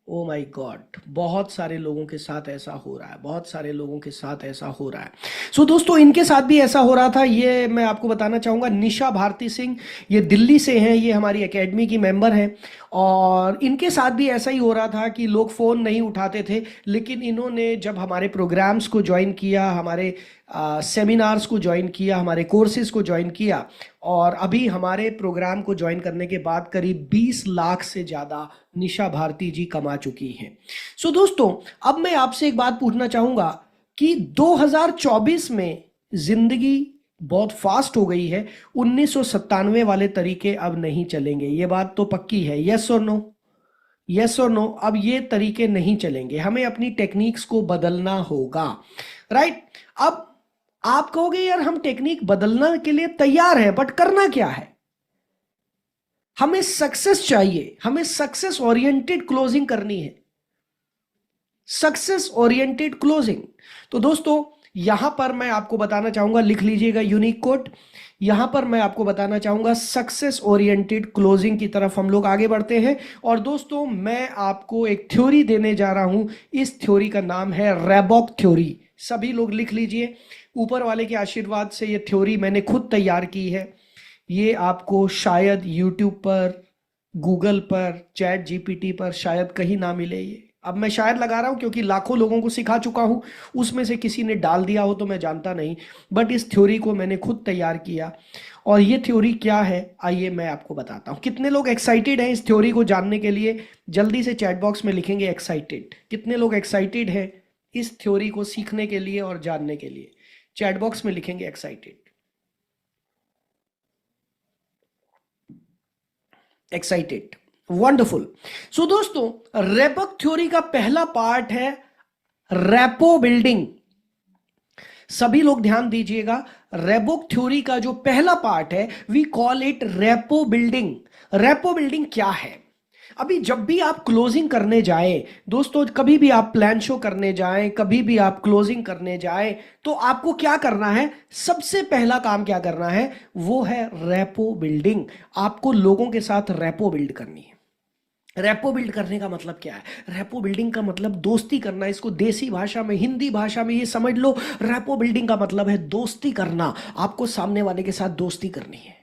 ओ माय गॉड, बहुत सारे लोगों के साथ ऐसा हो रहा है, बहुत सारे लोगों के साथ ऐसा हो रहा है। सो दोस्तों इनके साथ भी ऐसा हो रहा था, ये मैं आपको बताना चाहूंगा। निशा भारती सिंह, ये दिल्ली से हैं, ये हमारी एकेडमी की मेंबर हैं, और इनके साथ भी ऐसा ही हो रहा था कि लोग फ़ोन नहीं उठाते थे। लेकिन इन्होंने जब हमारे प्रोग्राम्स को ज्वाइन किया, हमारे सेमिनार्स को ज्वाइन किया, हमारे कोर्सेज को ज्वाइन किया, और अभी हमारे प्रोग्राम को ज्वाइन करने के बाद करीब 20 लाख से ज़्यादा निशा भारती जी कमा चुकी हैं। सो दोस्तों अब मैं आपसे एक बात पूछना चाहूँगा कि 2024 में ज़िंदगी बहुत फास्ट हो गई है। 1997 वाले तरीके अब नहीं चलेंगे, ये बात तो पक्की है, यस और नो? यस और नो? अब ये तरीके नहीं चलेंगे, हमें अपनी टेक्निक्स को बदलना होगा, राइट। अब आप कहोगे यार हम टेक्निक बदलने के लिए तैयार हैं, बट करना क्या है? हमें सक्सेस चाहिए, हमें सक्सेस ओरिएंटेड क्लोजिंग करनी है, सक्सेस ओरिएंटेड क्लोजिंग। तो दोस्तों यहां पर मैं आपको बताना चाहूंगा, लिख लीजिएगा यूनिक कोड। यहां पर मैं आपको बताना चाहूंगा सक्सेस ओरिएंटेड क्लोजिंग की तरफ हम लोग आगे बढ़ते हैं। और दोस्तों मैं आपको एक थ्योरी देने जा रहा हूं, इस थ्योरी का नाम है रैबॉक थ्योरी। सभी लोग लिख लीजिए। ऊपर वाले के आशीर्वाद से ये थ्योरी मैंने खुद तैयार की है। ये आपको शायद यूट्यूब पर, गूगल पर, चैट जीपीटी पर शायद कहीं ना मिले। ये अब मैं शायद लगा रहा हूं क्योंकि लाखों लोगों को सिखा चुका हूं, उसमें से किसी ने डाल दिया हो तो मैं जानता नहीं, बट इस थ्योरी को मैंने खुद तैयार किया। और ये थ्योरी क्या है आइए मैं आपको बताता हूं। कितने लोग एक्साइटेड हैं इस थ्योरी को जानने के लिए? जल्दी से चैट बॉक्स में लिखेंगे एक्साइटेड। कितने लोग एक्साइटेड हैं इस थ्योरी को सीखने के लिए और जानने के लिए? चैट बॉक्स में लिखेंगे एक्साइटेड। Excited, wonderful. सो दोस्तों, रेपक थ्योरी का पहला पार्ट है रेपो बिल्डिंग। सभी लोग ध्यान दीजिएगा, रेपो थ्योरी का जो पहला पार्ट है we call it rapport building. Rapport building क्या है? अभी जब भी आप क्लोजिंग करने जाएं दोस्तों, कभी भी आप प्लान शो करने जाएं, कभी भी आप क्लोजिंग करने जाएं, तो आपको क्या करना है? सबसे पहला काम क्या करना है? वो है रेपो बिल्डिंग। आपको लोगों के साथ रेपो बिल्ड करनी है। रेपो बिल्ड करने का मतलब क्या है? रेपो बिल्डिंग का मतलब दोस्ती करना। इसको देसी भाषा में, हिंदी भाषा में ये समझ लो, रेपो बिल्डिंग का मतलब है दोस्ती करना। आपको सामने वाले के साथ दोस्ती करनी है,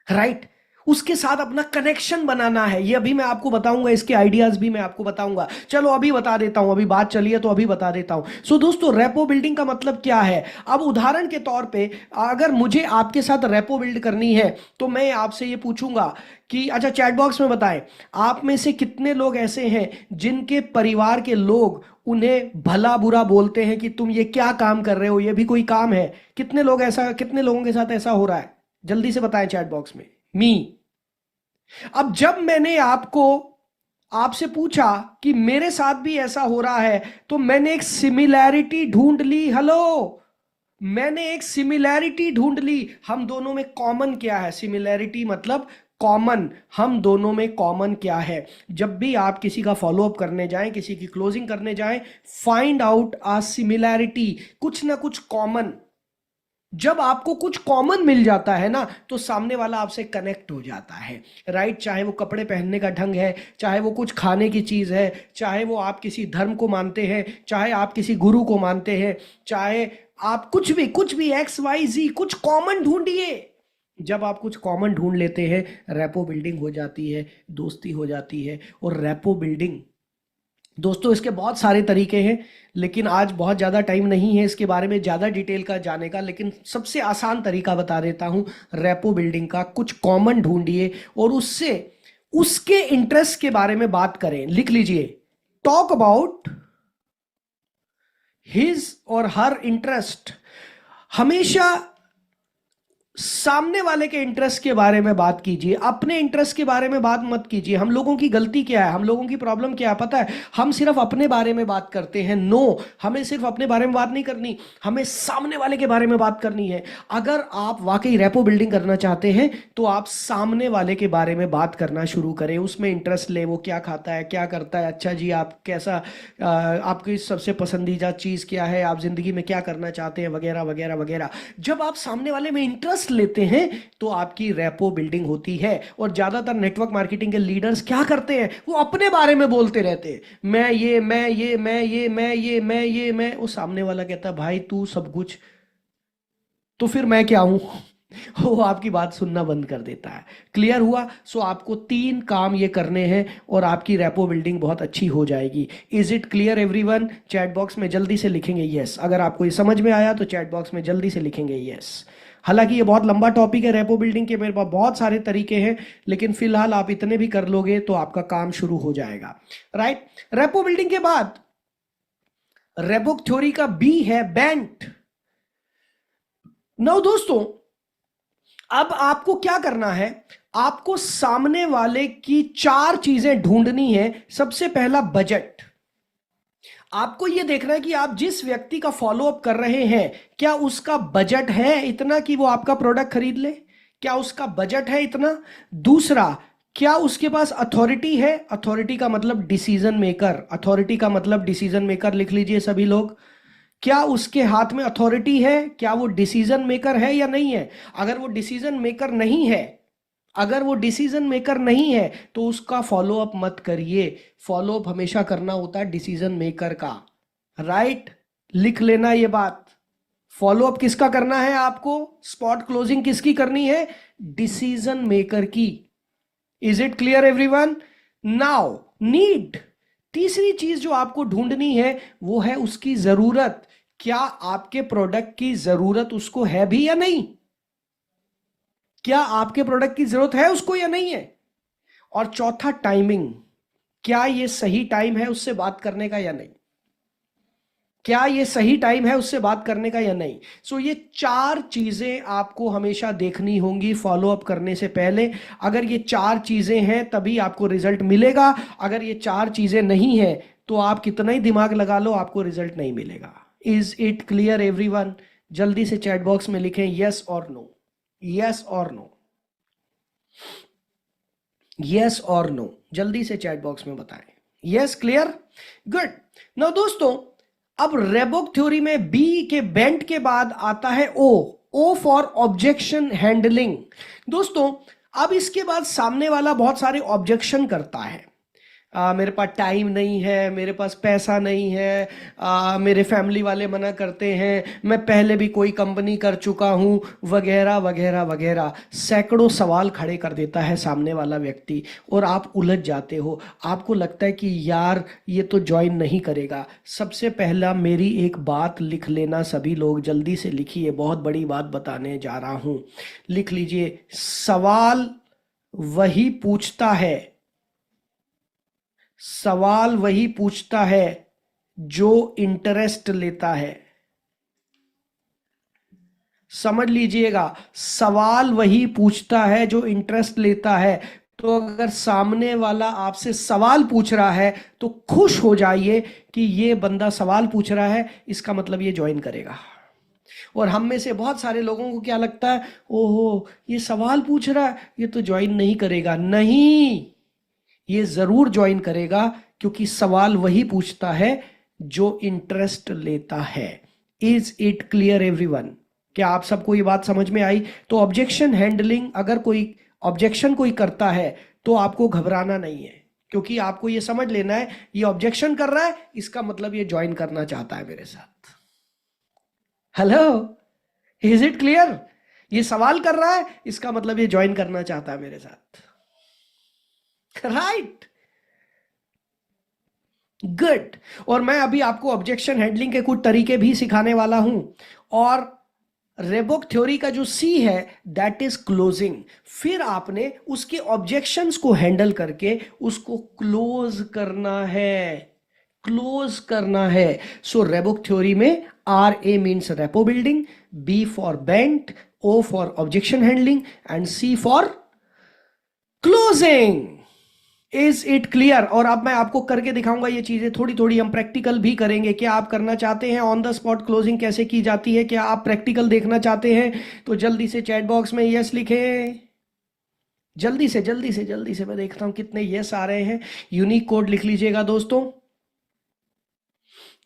राइट? उसके साथ अपना कनेक्शन बनाना है। ये अभी मैं आपको बताऊंगा, इसके आइडियाज भी मैं आपको बताऊंगा। चलो अभी बता देता हूं, अभी बात चली है तो अभी बता देता हूं। सो दोस्तों, रेपो बिल्डिंग का मतलब क्या है? अब उदाहरण के तौर पे अगर मुझे आपके साथ रेपो बिल्ड करनी है तो मैं आपसे ये पूछूंगा कि अच्छा, चैट बॉक्स में बताएं, आप में से कितने लोग ऐसे हैं जिनके परिवार के लोग उन्हें भला बुरा बोलते हैं कि तुम ये क्या काम कर रहे हो, ये भी कोई काम है? कितने लोग ऐसा, कितने लोगों के साथ ऐसा हो रहा है? जल्दी से बताएं चैट बॉक्स में। मी। अब जब मैंने आपको आपसे पूछा कि मेरे साथ भी ऐसा हो रहा है, तो मैंने एक सिमिलैरिटी ढूंढ ली। हेलो, मैंने एक सिमिलैरिटी ढूंढ ली। हम दोनों में कॉमन क्या है? सिमिलैरिटी मतलब कॉमन। हम दोनों में कॉमन क्या है? जब भी आप किसी का फॉलोअप करने जाएं, किसी की क्लोजिंग करने जाएं, फाइंड आउट अ सिमिलैरिटी, कुछ ना कुछ कॉमन। जब आपको कुछ कॉमन मिल जाता है ना, तो सामने वाला आपसे कनेक्ट हो जाता है, राइट? चाहे वो कपड़े पहनने का ढंग है, चाहे वो कुछ खाने की चीज है, चाहे वो आप किसी धर्म को मानते हैं, चाहे आप किसी गुरु को मानते हैं, चाहे आप कुछ भी एक्स वाई जी, कुछ कॉमन ढूंढिए। जब आप कुछ कॉमन ढूंढ लेते हैं, रेपो बिल्डिंग हो जाती है, दोस्ती हो जाती है। और रेपो बिल्डिंग दोस्तों, इसके बहुत सारे तरीके हैं, लेकिन आज बहुत ज़्यादा टाइम नहीं है इसके बारे में ज़्यादा डिटेल का जाने का। लेकिन सबसे आसान तरीका बता देता हूं रेपो बिल्डिंग का। कुछ कॉमन ढूंढिए और उससे उसके इंटरेस्ट के बारे में बात करें। लिख लीजिए, टॉक अबाउट हिज और हर इंटरेस्ट। हमेशा सामने वाले के इंटरेस्ट के बारे में बात कीजिए, अपने इंटरेस्ट के बारे में बात मत कीजिए। हम लोगों की गलती क्या है, हम लोगों की प्रॉब्लम क्या है पता है? हम सिर्फ अपने बारे में बात करते हैं। नो, हमें सिर्फ अपने बारे में बात नहीं करनी, हमें सामने वाले के बारे में बात करनी है। अगर आप वाकई रेपो बिल्डिंग करना चाहते हैं तो आप सामने वाले के बारे में बात करना शुरू करें, उसमें इंटरेस्ट ले। वो क्या खाता है, क्या करता है, अच्छा जी आप कैसा, आपकी सबसे पसंदीदा चीज़ क्या है, आप जिंदगी में क्या करना चाहते हैं, वगैरह वगैरह वगैरह। जब आप सामने वाले में इंटरेस्ट लेते हैं तो आपकी रेपो बिल्डिंग होती है। और ज्यादातर नेटवर्क मार्केटिंग के लीडर्स क्या करते हैं? वो अपने बारे में बोलते रहते हैं, मैं ये मैं ये मैं ये मैं ये मैं ये मैं। वो सामने वाला कहता है भाई तू सब कुछ, तो फिर मैं क्या हूं? वो आपकी बात सुनना बंद कर देता है। क्लियर हुआ? सो आपको 3 काम ये करने हैं और आपकी रेपो बिल्डिंग बहुत अच्छी हो जाएगी। Is it clear everyone? Chat box में जल्दी से लिखेंगे यस। अगर आपको ये समझ में आया तो चैट बॉक्स में जल्दी से लिखेंगे यस। हालांकि ये बहुत लंबा टॉपिक है रेपो बिल्डिंग के, मेरे पास बहुत सारे तरीके हैं, लेकिन फिलहाल आप इतने भी कर लोगे तो आपका काम शुरू हो जाएगा, राइट? रेपो बिल्डिंग के बाद रेपो थ्योरी का बी है बेंट। नो दोस्तों, अब आपको क्या करना है? आपको सामने वाले की 4 चीजें ढूंढनी है। सबसे पहला बजट। आपको यह देखना है कि आप जिस व्यक्ति का फॉलोअप कर रहे हैं, क्या उसका बजट है इतना कि वो आपका प्रोडक्ट खरीद ले? क्या उसका बजट है इतना? दूसरा, क्या उसके पास अथॉरिटी है? अथॉरिटी का मतलब डिसीजन मेकर। अथॉरिटी का मतलब डिसीजन मेकर, लिख लीजिए सभी लोग। क्या उसके हाथ में अथॉरिटी है? क्या वो डिसीजन मेकर है या नहीं है? अगर वो डिसीजन मेकर नहीं है, अगर वो डिसीजन मेकर नहीं है तो उसका फॉलोअप मत करिए। फॉलोअप हमेशा करना होता है डिसीजन मेकर का, राइट? लिख लेना ये बात। फॉलो अप किसका करना है आपको? स्पॉट क्लोजिंग किसकी करनी है? डिसीजन मेकर की। Is it clear everyone? Now need, तीसरी चीज जो आपको ढूंढनी है वो है उसकी जरूरत। क्या आपके प्रोडक्ट की जरूरत उसको है भी या नहीं? क्या आपके प्रोडक्ट की जरूरत है उसको या नहीं है? और चौथा, टाइमिंग, क्या ये सही टाइम है उससे बात करने का या नहीं? क्या ये सही टाइम है उससे बात करने का या नहीं? सो ये चार चीजें आपको हमेशा देखनी होंगी फॉलो अप करने से पहले। अगर ये चार चीजें हैं तभी आपको रिजल्ट मिलेगा। अगर ये चार चीजें नहीं है तो आप कितना ही दिमाग लगा लो, आपको रिजल्ट नहीं मिलेगा। Is it clear everyone? जल्दी से चैट बॉक्स में लिखें यस और नो, यस और नो, यस और नो, जल्दी से चैट बॉक्स में बताएं। Yes, clear, good. नाउ दोस्तों, अब रेबोक थ्योरी में बी के बेंट के बाद आता है ओ, ओ फॉर ऑब्जेक्शन हैंडलिंग। दोस्तों, अब इसके बाद सामने वाला बहुत सारे ऑब्जेक्शन करता है। मेरे पास टाइम नहीं है, मेरे पास पैसा नहीं है, मेरे फैमिली वाले मना करते हैं, मैं पहले भी कोई कंपनी कर चुका हूं, वगैरह वगैरह वगैरह। सैकड़ों सवाल खड़े कर देता है सामने वाला व्यक्ति और आप उलझ जाते हो। आपको लगता है कि यार ये तो ज्वाइन नहीं करेगा। सबसे पहला मेरी एक बात लिख लेना, सभी लोग जल्दी से लिखिए, बहुत बड़ी बात बताने जा रहा हूं। लिख लीजिए, सवाल वही पूछता है, सवाल वही पूछता है जो इंटरेस्ट लेता है। समझ लीजिएगा, सवाल वही पूछता है जो इंटरेस्ट लेता है। तो अगर सामने वाला आपसे सवाल पूछ रहा है तो खुश हो जाइए कि ये बंदा सवाल पूछ रहा है, इसका मतलब ये ज्वाइन करेगा। और हम में से बहुत सारे लोगों को क्या लगता है, ओहो ये सवाल पूछ रहा है, ये तो ज्वाइन नहीं करेगा। नहीं, ये जरूर ज्वाइन करेगा, क्योंकि सवाल वही पूछता है जो इंटरेस्ट लेता है। Is it clear everyone? क्या आप सबको ये बात समझ में आई? तो ऑब्जेक्शन हैंडलिंग, अगर कोई ऑब्जेक्शन कोई करता है तो आपको घबराना नहीं है, क्योंकि आपको ये समझ लेना है ये ऑब्जेक्शन कर रहा है, इसका मतलब ये ज्वाइन करना चाहता है मेरे साथ। Hello, is it clear? ये सवाल कर रहा है, इसका मतलब ये ज्वाइन करना चाहता है मेरे साथ, राइट? गुड। और मैं अभी आपको ऑब्जेक्शन हैंडलिंग के कुछ तरीके भी सिखाने वाला हूं। और रेबोक थ्योरी का जो सी है दैट इज क्लोजिंग। फिर आपने उसके ऑब्जेक्शंस को हैंडल करके उसको क्लोज करना है, क्लोज करना है। सो रेबोक थ्योरी में R A means rapport building, B for bent, O for objection handling and C for closing. Is it clear? और अब मैं आपको करके दिखाऊंगा ये चीजें, थोड़ी थोड़ी हम प्रैक्टिकल भी करेंगे। क्या आप करना चाहते हैं ऑन द स्पॉट क्लोजिंग कैसे की जाती है? क्या आप प्रैक्टिकल देखना चाहते हैं? तो जल्दी से चैट बॉक्स में यस लिखें, जल्दी से जल्दी से जल्दी से। मैं देखता हूं कितने यस आ रहे हैं। यूनिक कोड लिख लीजिएगा दोस्तों,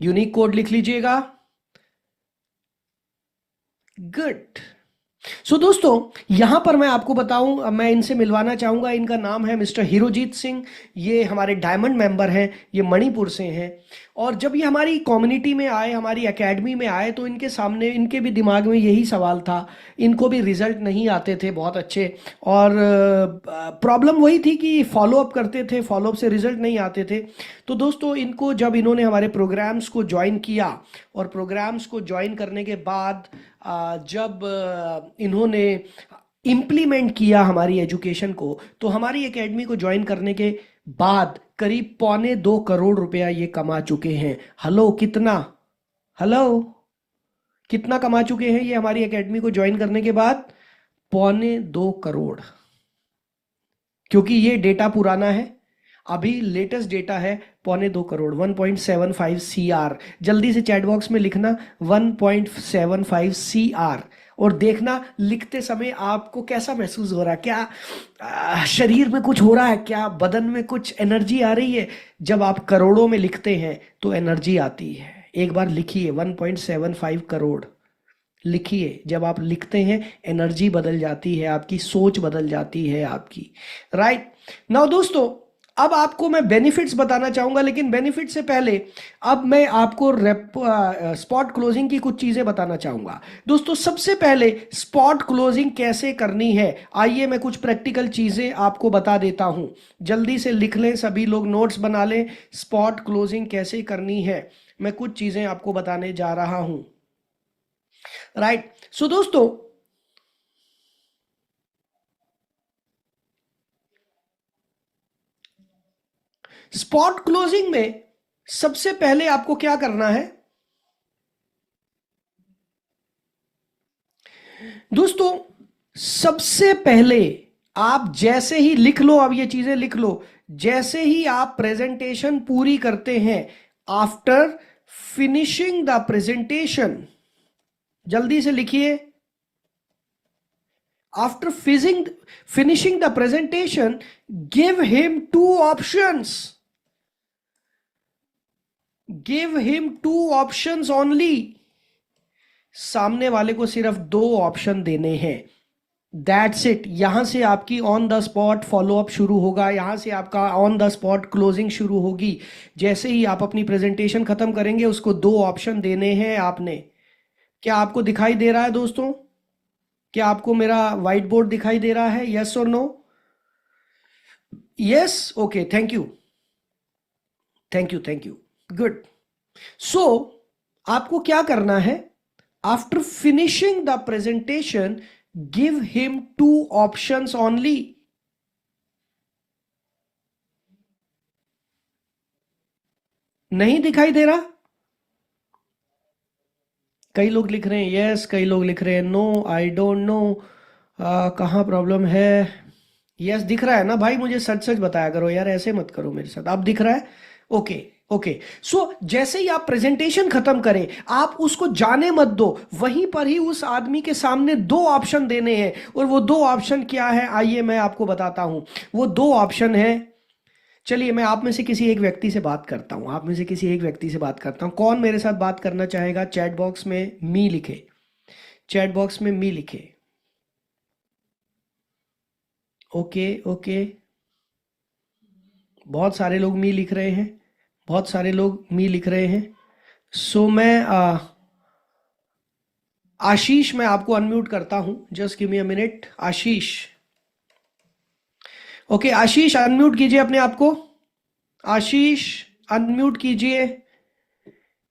यूनिक कोड लिख लीजिएगा। गुड। सो दोस्तों, यहां पर मैं आपको बताऊं, मैं इनसे मिलवाना चाहूंगा। इनका नाम है मिस्टर हीरोजीत सिंह। ये हमारे डायमंड मेंबर हैं, ये मणिपुर से हैं। और जब ये हमारी कम्युनिटी में आए, हमारी एकेडमी में आए, तो इनके सामने, इनके भी दिमाग में यही सवाल था। इनको भी रिजल्ट नहीं आते थे बहुत अच्छे, और प्रॉब्लम वही थी कि फॉलोअप करते थे, फॉलोअप से रिजल्ट नहीं आते थे। तो दोस्तों, इनको जब इन्होंने हमारे प्रोग्राम्स को ज्वाइन किया, और प्रोग्राम्स को ज्वाइन करने के बाद जब इन्होंने इम्प्लीमेंट किया हमारी एजुकेशन को, तो हमारी एकेडमी को ज्वाइन करने के बाद करीब 2.25 करोड़ रुपया ये कमा चुके हैं। हेलो, कितना? हेलो, कितना कमा चुके हैं ये हमारी एकेडमी को ज्वाइन करने के बाद? 2.25 करोड़। क्योंकि ये डेटा पुराना है, अभी लेटेस्ट डेटा है 2.25 करोड़, 1.75 CR। जल्दी से चैट बॉक्स में लिखना 1.75 CR, और देखना लिखते समय आपको कैसा महसूस हो रहा है। क्या शरीर में कुछ हो रहा है? क्या बदन में कुछ एनर्जी आ रही है? जब आप करोड़ों में लिखते हैं तो एनर्जी आती है। एक बार लिखिए 1.75 करोड़, लिखिए। जब आप लिखते हैं एनर्जी बदल जाती है, आपकी सोच बदल जाती है आपकी, राइट? नाउ दोस्तों, अब आपको मैं बेनिफिट्स बताना चाहूंगा, लेकिन बेनिफिट से पहले अब मैं आपको स्पॉट क्लोजिंग की कुछ चीजें बताना चाहूंगा। दोस्तों सबसे पहले स्पॉट क्लोजिंग कैसे करनी है, आइए मैं कुछ प्रैक्टिकल चीजें आपको बता देता हूं। जल्दी से लिख लें, सभी लोग नोट्स बना लें। स्पॉट क्लोजिंग कैसे करनी है, मैं कुछ चीजें आपको बताने जा रहा हूं। राइट, सो दोस्तों स्पॉट क्लोजिंग में सबसे पहले आपको क्या करना है दोस्तों? सबसे पहले आप जैसे ही लिख लो, अब ये चीजें लिख लो, जैसे ही आप प्रेजेंटेशन पूरी करते हैं, आफ्टर फिनिशिंग द प्रेजेंटेशन, जल्दी से लिखिए, after finishing the presentation give him two options, give him two options only. सामने वाले को सिर्फ 2 ऑप्शन देने हैं, दैट्स इट। यहां से आपकी ऑन द स्पॉट फॉलोअप शुरू होगा, यहां से आपका ऑन द स्पॉट क्लोजिंग शुरू होगी। जैसे ही आप अपनी प्रेजेंटेशन खत्म करेंगे, उसको 2 ऑप्शन देने हैं आपने। क्या आपको दिखाई दे रहा है दोस्तों? क्या आपको मेरा व्हाइट बोर्ड दिखाई दे रहा है? यस और no? Yes, okay, thank you, thank you, thank you, good. So आपको क्या करना है, after finishing the presentation give him 2 options only. नहीं दिखाई दे रहा? कई लोग लिख रहे हैं यस, कई लोग लिख रहे हैं नो, आई डोंट नो कहाँ प्रॉब्लम है। यस दिख रहा है ना भाई? मुझे सच सच बताया करो यार, ऐसे मत करो मेरे साथ। आप दिख रहा है? Okay, okay. सो जैसे ही आप प्रेजेंटेशन खत्म करें, आप उसको जाने मत दो, वहीं पर ही उस आदमी के सामने 2 ऑप्शन देने हैं। और वो 2 ऑप्शन क्या है, आइए मैं आपको बताता हूं। वो 2 ऑप्शन है, चलिए मैं आप में से किसी एक व्यक्ति से बात करता हूं, आप में से किसी एक व्यक्ति से बात करता हूं। कौन मेरे साथ बात करना चाहेगा? चैट बॉक्स में मी लिखे, चैट बॉक्स में मी लिखे। ओके, ओके, बहुत सारे लोग मी लिख रहे हैं, बहुत सारे लोग मी लिख रहे हैं। सो मैं आशीष, मैं आपको अनम्यूट करता हूं, just give me a minute. Ashish, okay Ashish unmute कीजिए अपने आप को। आशीष अनम्यूट कीजिए।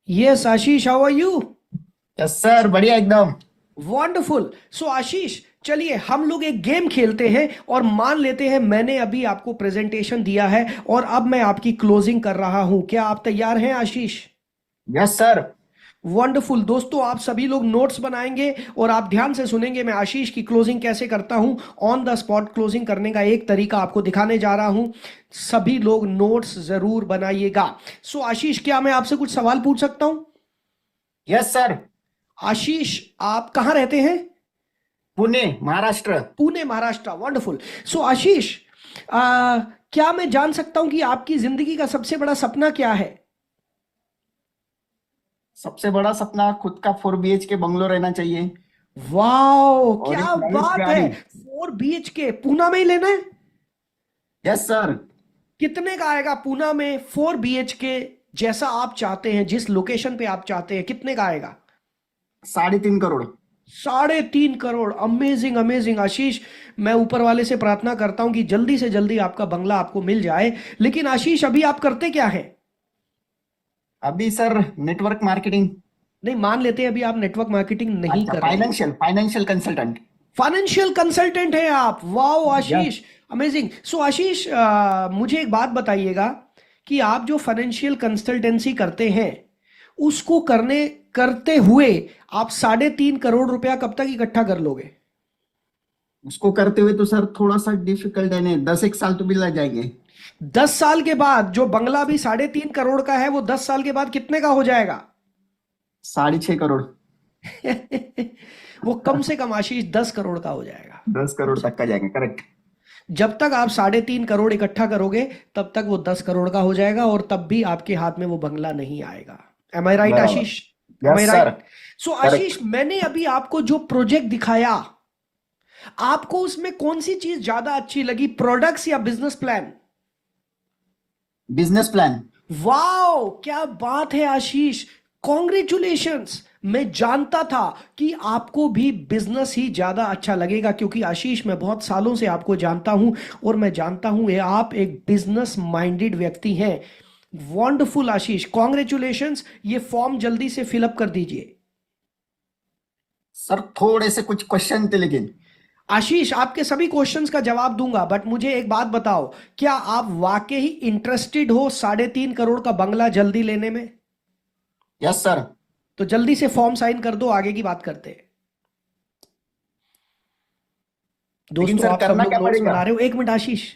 Yes Ashish, how are you? Yes sir, बढ़िया एकदम। वंडरफुल। सो आशीष, चलिए हम लोग एक गेम खेलते हैं, और मान लेते हैं मैंने अभी आपको प्रेजेंटेशन दिया है और अब मैं आपकी क्लोजिंग कर रहा हूं। क्या आप तैयार हैं आशीष? Yes sir. वंडरफुल। दोस्तों आप सभी लोग नोट्स बनाएंगे और आप ध्यान से सुनेंगे मैं आशीष की क्लोजिंग कैसे करता हूं। ऑन द स्पॉट क्लोजिंग करने का एक तरीका आपको दिखाने जा रहा हूं। सभी लोग नोट्स जरूर बनाइएगा। सो आशीष, क्या मैं आपसे कुछ सवाल पूछ सकता हूं? Yes sir. आशीष, आप कहाँ रहते हैं? पुणे, महाराष्ट्र। पुणे, महाराष्ट्र। वंडरफुल। सो आशीष, क्या मैं जान सकता हूं कि आपकी जिंदगी का सबसे बड़ा सपना क्या है? सबसे बड़ा सपना खुद का 4 BHK बंगलो रहना चाहिए। वाओ, और क्या एक नाइस बात है! गाड़ी। 4 BHK पूना में ही लेना है? Yes sir. कितने का आएगा पूना में 4 BHK, जैसा आप चाहते हैं, जिस लोकेशन पे आप चाहते हैं, कितने का आएगा? 3.5 करोड़। 3.5 करोड़। अमेजिंग, अमेजिंग आशीष। मैं ऊपर वाले से प्रार्थना करता हूं कि जल्दी से जल्दी आपका बंगला आपको मिल जाए। लेकिन आशीष, अभी आप करते क्या है? अभी सर नेटवर्क मार्केटिंग। नहीं, मान लेते हैं अभी आप नेटवर्क मार्केटिंग नहीं अच्छा, कर रहे हैं। Financial financial consultant. Financial consultant है आप? Wow yes. Ashish, amazing. So Ashish, मुझे एक बात बताइएगा कि आप जो फाइनेंशियल कंसल्टेंसी करते हैं, उसको करते हुए आप 3.5 करोड़ रुपया कब तक इकट्ठा कर लोगे? उसको करते हुए तो सर थोड़ा सा डिफिकल्ट है, नहीं 10 एक साल तो भी लग जाएंगे। 10 साल के बाद जो बंगला भी 3.5 करोड़ का है, वो 10 साल के बाद कितने का हो जाएगा? 6.5 करोड़। वो कम से कम आशीष 10 करोड़ का हो जाएगा। 10 करोड़ तक का जाएंगे, करेक्ट। जब तक आप 3.5 करोड़ इकट्ठा करोगे, तब तक वो 10 करोड़ का हो जाएगा, और तब भी आपके हाथ में वो बंगला नहीं आएगा। एम आई राइट बराबर। Ashish? Am I yes sir. Right? So correct. Ashish, मैंने अभी आपको जो प्रोजेक्ट दिखाया, आपको उसमें कौन सी चीज ज्यादा अच्छी लगी, प्रोडक्ट्स या business plan? Business plan. Wow, क्या बात है आशीष, कॉन्ग्रेचुलेशंस। मैं जानता था कि आपको भी बिजनेस ही ज्यादा अच्छा लगेगा, क्योंकि आशीष मैं बहुत सालों से आपको जानता हूं और मैं जानता हूं ये आप एक बिजनेस माइंडेड व्यक्ति हैं। वंडरफुल आशीष, कॉन्ग्रेचुलेशंस। ये फॉर्म जल्दी से फिलअप कर दीजिए। सर थोड़े से कुछ क्वेश्चन थे लेकिन। आशीष, आपके सभी क्वेश्चंस का जवाब दूंगा, बट मुझे एक बात बताओ, क्या आप वाकई ही इंटरेस्टेड हो 3.5 करोड़ का बंगला जल्दी लेने में? Yes sir. तो जल्दी से फॉर्म साइन कर दो, आगे की बात करते हैं। लेकिन दोस्तों सर आप सब करना लोग क्या नोट्स पड़ेगा? बना रहे हो? एक मिनट आशीष।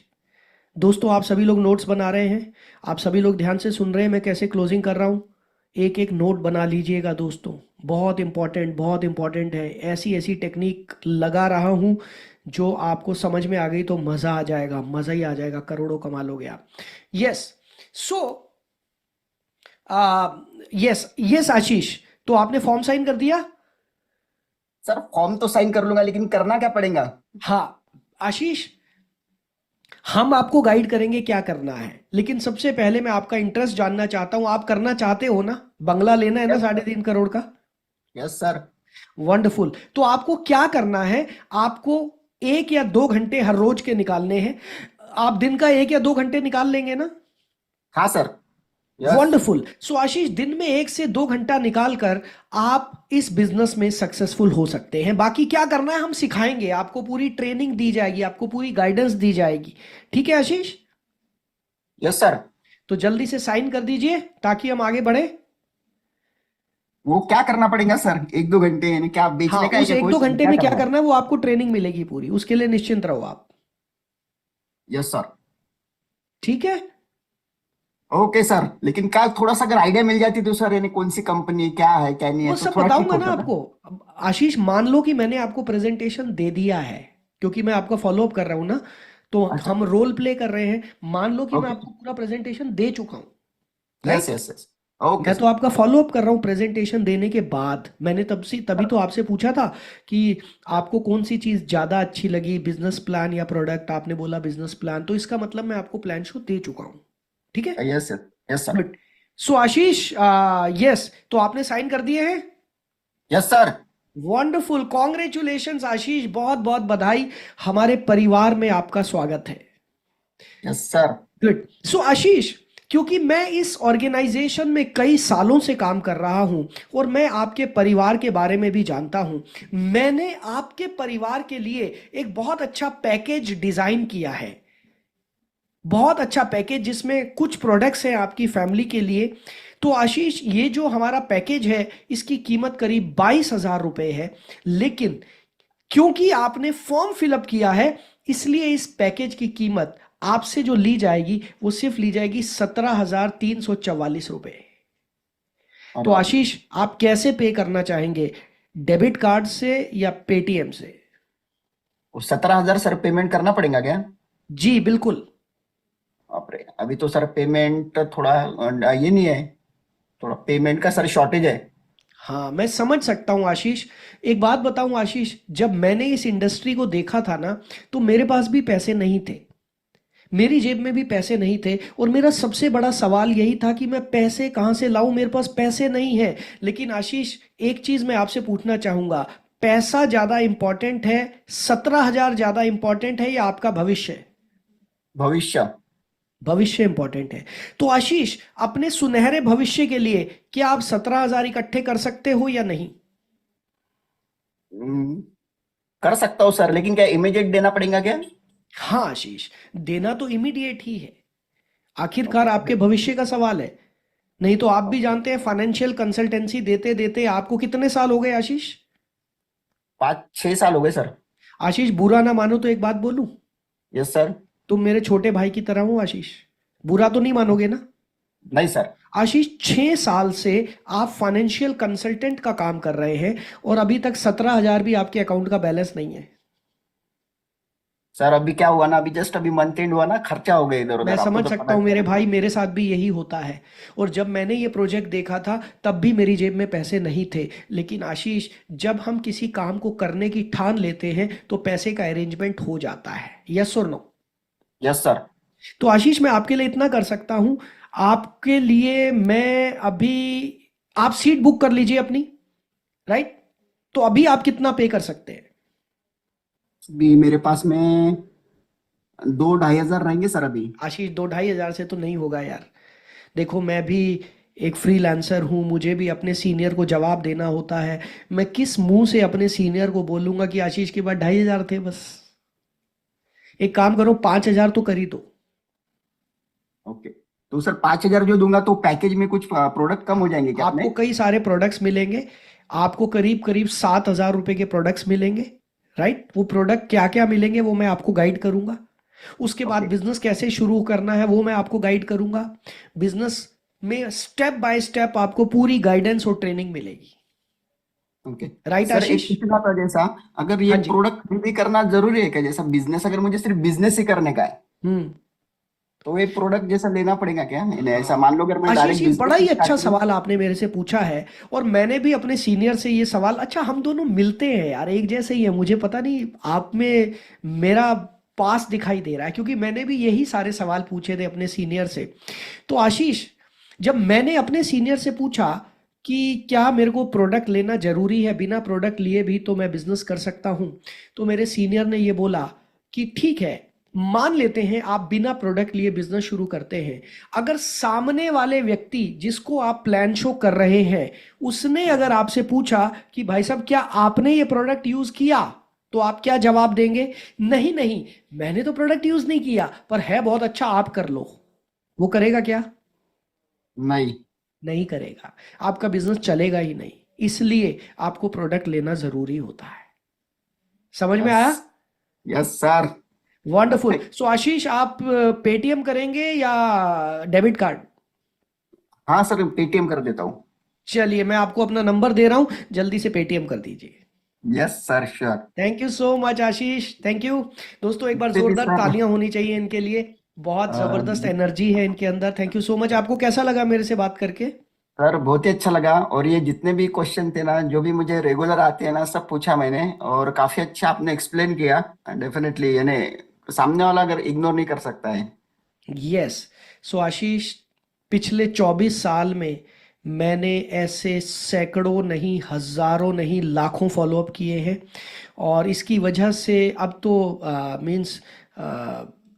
दोस्तों आप सभी लोग नोट्स बना रहे हैं, आप सभी लोग ध्यान से सुन रहे हैं मैं कैसे क्लोजिंग कर रहा हूं। एक एक नोट बना लीजिएगा दोस्तों, बहुत इंपॉर्टेंट है। ऐसी ऐसी टेक्निक लगा रहा हूं जो आपको समझ में आ गई तो मजा आ जाएगा, मजा ही आ जाएगा, करोड़ों कमा लोगे आप। यस। सो यस यस आशीष, तो आपने फॉर्म साइन कर दिया? सर फॉर्म तो साइन कर लूंगा, लेकिन करना क्या पड़ेगा? हाँ आशीष, हम आपको गाइड करेंगे क्या करना है, लेकिन सबसे पहले मैं आपका इंटरेस्ट जानना चाहता हूं। आप करना चाहते हो ना, बंगला लेना है ना यस सर। 3.5 करोड़ का? Yes sir. वंडरफुल। तो आपको क्या करना है, आपको 1 या 2 घंटे हर रोज के निकालने हैं। आप दिन का 1 या 2 घंटे निकाल लेंगे ना? हाँ सर। यस। वंडरफुल। सो आशीष, दिन में 1 से 2 घंटा निकाल कर आप इस बिजनेस में सक्सेसफुल हो सकते हैं। बाकी क्या करना है हम सिखाएंगे आपको, पूरी ट्रेनिंग दी जाएगी, आपको पूरी गाइडेंस दी जाएगी। ठीक है आशीष? Yes sir. तो जल्दी से साइन कर दीजिए ताकि हम आगे बढ़े। वो क्या करना पड़ेगा सर, 1-2 घंटे यानी क्या हाँ, बेचने का है उस क्या, एक कोई दो घंटे क्या में क्या करना है? करना है वो आपको ट्रेनिंग मिलेगी पूरी, उसके लिए निश्चिंत रहो आप। Yes sir. ठीक है? ओके सर, लेकिन क्या थोड़ा सा अगर आइडिया मिल जाती तो सर, यानी कौन सी कंपनी क्या है क्या नहीं है वो तो सब थोड़ा ठीक बताऊंगा ना होता ना। आपको। अब आशीष, मान लो कि मैंने आपको प्रेजेंटेशन दे दिया है, क्योंकि मैं आपका फॉलोअप कर रहा हूं ना, तो अच्छा। हम रोल प्ले कर रहे हैं। मान लो कि मैं ओके। आपको पूरा प्रेजेंटेशन दे चुका हूं, yes right? Yes yes. Okay मैं तो सर। आपका फॉलोअप कर रहा हूँ प्रेजेंटेशन देने के बाद। मैंने तभी तो आपसे पूछा था कि आपको कौन सी चीज़ ज़्यादा अच्छी लगी, बिजनेस प्लान या प्रोडक्ट। आपने बोला बिजनेस प्लान, तो इसका मतलब मैं आपको प्लान शो दे चुका हूँ। ठीक है? Yes sir. Yes sir. Good. So Ashish, yes, तो आपने साइन कर दिए हैं? Yes sir. Wonderful, congratulations Ashish, बहुत बहुत बधाई। हमारे परिवार में आपका स्वागत है। Yes sir. Good. So Ashish, क्योंकि मैं इस ऑर्गेनाइजेशन में कई सालों से काम कर रहा हूं और मैं आपके परिवार के बारे में भी जानता हूं, मैंने आपके परिवार के लिए एक बहुत अच्छा पैकेज डिजाइन किया है। बहुत अच्छा पैकेज जिसमें कुछ प्रोडक्ट्स हैं आपकी फैमिली के लिए। तो आशीष, ये जो हमारा पैकेज है इसकी कीमत करीब 22,000 रुपए है, लेकिन क्योंकि आपने फॉर्म फिलअप किया है इसलिए इस पैकेज की कीमत आपसे जो ली जाएगी वो सिर्फ ली जाएगी 17,344 रुपए। अरे तो बाप रे। आशीष, आप कैसे पे करना चाहेंगे, डेबिट कार्ड से या पेटीएम से? वो 17,000 सर पेमेंट करना पड़ेगा क्या? जी बिल्कुल। बाप रे, अभी तो सर पेमेंट थोड़ा ये नहीं है, थोड़ा पेमेंट का सर शॉर्टेज है। हाँ मैं समझ सकता हूँ आशीष। एक बात बताऊँ आशीष, जब मैंने इस इंडस्ट्री को देखा था ना, तो मेरे पास भी पैसे नहीं थे, मेरी जेब में भी पैसे नहीं थे, और मेरा सबसे बड़ा सवाल यही था कि मैं पैसे कहाँ से लाऊं, मेरे पास पैसे नहीं है। लेकिन आशीष, एक चीज मैं आपसे पूछना चाहूंगा, पैसा ज्यादा इंपॉर्टेंट है, 17,000 ज्यादा इंपॉर्टेंट है, या आपका भविष्य? भविष्य। भविष्य इंपॉर्टेंट है। तो आशीष, अपने सुनहरे भविष्य के लिए क्या आप 17,000 इकट्ठे कर सकते हो या नहीं? हम्म, कर सकता हूँ सर, लेकिन क्या इमीडिएट देना पड़ेगा क्या? हाँ आशीष, देना तो इमीडिएट ही है, आखिरकार ओके आपके अभी। भविष्य का सवाल है। नहीं तो आप भी ओके। जानते हैं, फाइनेंशियल कंसल्टेंसी देते देते आपको कितने साल हो गए आशीष? 5-6 साल हो गए सर। आशीष, बुरा ना मानो तो एक बात बोलूं, यस सर। तुम मेरे छोटे भाई की तरह हो आशीष, बुरा तो नहीं मानोगे ना? नहीं सर। आशीष, 6 साल से आप फाइनेंशियल कंसल्टेंट का काम कर रहे हैं और अभी तक 17,000 भी आपके अकाउंट का बैलेंस नहीं है। सर अभी क्या हुआ ना, अभी जस्ट अभी मंथ एंड हुआ ना, खर्चा हो गया इधर मैं उधर, आपको समझ तो सकता पता हूँ मेरे है। भाई, मेरे साथ भी यही होता है। और जब मैंने ये प्रोजेक्ट देखा था तब भी मेरी जेब में पैसे नहीं थे। लेकिन आशीष, जब हम किसी काम को करने की ठान लेते हैं तो पैसे का अरेंजमेंट हो जाता है। यस और नो? Yes sir. तो आशीष मैं आपके लिए इतना कर सकता हूं, आपके लिए मैं अभी, आप सीट बुक कर लीजिए अपनी, राइट? तो अभी आप कितना पे कर सकते हैं? अभी मेरे पास में 2-2.5 हजार रहेंगे सर अभी। आशीष 2-2.5 हजार से तो नहीं होगा यार। देखो मैं भी एक फ्रीलांसर हूँ, मुझे भी अपने सीनियर को जवाब देना होता है। मैं किस मुंह से अपने सीनियर को बोलूंगा कि आशीष के पास 2.5 हजार थे बस? एक काम करो, 5 हजार तो कर ही दो। ओके, तो सर 5 हजार जो दूंगा तो पैकेज में कुछ प्रोडक्ट कम हो जाएंगे क्या आपको अपने? कई सारे प्रोडक्ट्स मिलेंगे, आपको करीब करीब 7 हजार रुपए के प्रोडक्ट्स मिलेंगे, राइट? वो प्रोडक्ट क्या क्या मिलेंगे वो मैं आपको गाइड करूंगा। उसके बाद ओके। बिजनेस कैसे शुरू करना है वो मैं आपको गाइड करूंगा। बिजनेस में स्टेप बाय स्टेप आपको पूरी गाइडेंस और ट्रेनिंग मिलेगी। ओके राइट सर, एक आशीष? पूछना था, जैसा अगर ये हाँ जी। प्रोडक्ट खरीदी करना जरूरी है क्या? जैसा बिजनेस, अगर मुझे सिर्फ बिजनेस ही करने का है हम्म। तो ये प्रोडक्ट जैसा लेना पड़ेगा क्या? इन्हें ऐसा मान लो अगर मैं आशीष डायरेक्ट ये बड़ा बिजनेस ही स्टार्ट अच्छा करूँ। सवाल आपने मेरे से पूछा है, और मैंने भी अपने सीनियर से ये सवाल, अच्छा हम दोनों मिलते हैं यार, एक जैसे ही है, मुझे पता नहीं आप में मेरा पास दिखाई दे रहा है, क्योंकि मैंने भी यही सारे सवाल पूछे थे अपने सीनियर से। तो आशीष, जब मैंने अपने सीनियर से पूछा कि क्या मेरे को प्रोडक्ट लेना जरूरी है, बिना प्रोडक्ट लिए भी तो मैं बिजनेस कर सकता हूं, तो मेरे सीनियर ने ये बोला कि ठीक है, मान लेते हैं आप बिना प्रोडक्ट लिए बिजनेस शुरू करते हैं। अगर सामने वाले व्यक्ति जिसको आप प्लान शो कर रहे हैं, उसने अगर आपसे पूछा कि भाई साहब क्या आपने ये प्रोडक्ट यूज किया, तो आप क्या जवाब देंगे? नहीं नहीं, मैंने तो प्रोडक्ट यूज नहीं किया, पर है बहुत अच्छा, आप कर लो। वो करेगा क्या? नहीं। नहीं करेगा। आपका बिजनेस चलेगा ही नहीं। इसलिए आपको प्रोडक्ट लेना जरूरी होता है। समझ में यस। आया? Yes sir. वंडरफुल। सो आशीष, आप पेटीएम करेंगे या डेबिट कार्ड? हाँ सर, पेटीएम कर देता हूँ। चलिए मैं आपको अपना नंबर दे रहा हूं, जल्दी से पेटीएम कर दीजिए। Yes sir, sure. Thank you so much Ashish, thank you. दोस्तों एक बार इससे भी जोरदार सर, तालियां होनी चाहिए इनके लिए। बहुत जबरदस्त एनर्जी है इनके अंदर। Thank you so much. आपको कैसा लगा मेरे से बात करके? सर बहुत ही अच्छा लगा, और ये जितने भी क्वेश्चन थे ना, जो भी मुझे रेगुलर आते हैं ना, सब पूछा मैंने, और काफी अच्छा आपने एक्सप्लेन किया। डेफिनेटली यानी सामने वाला अगर इग्नोर नहीं कर सकता है। यस। सो आशीष, पिछले 24 साल में मैंने ऐसे सैकड़ों नहीं, हजारों नहीं, लाखों फॉलोअप किए हैं। और इसकी वजह से अब तो मीन्स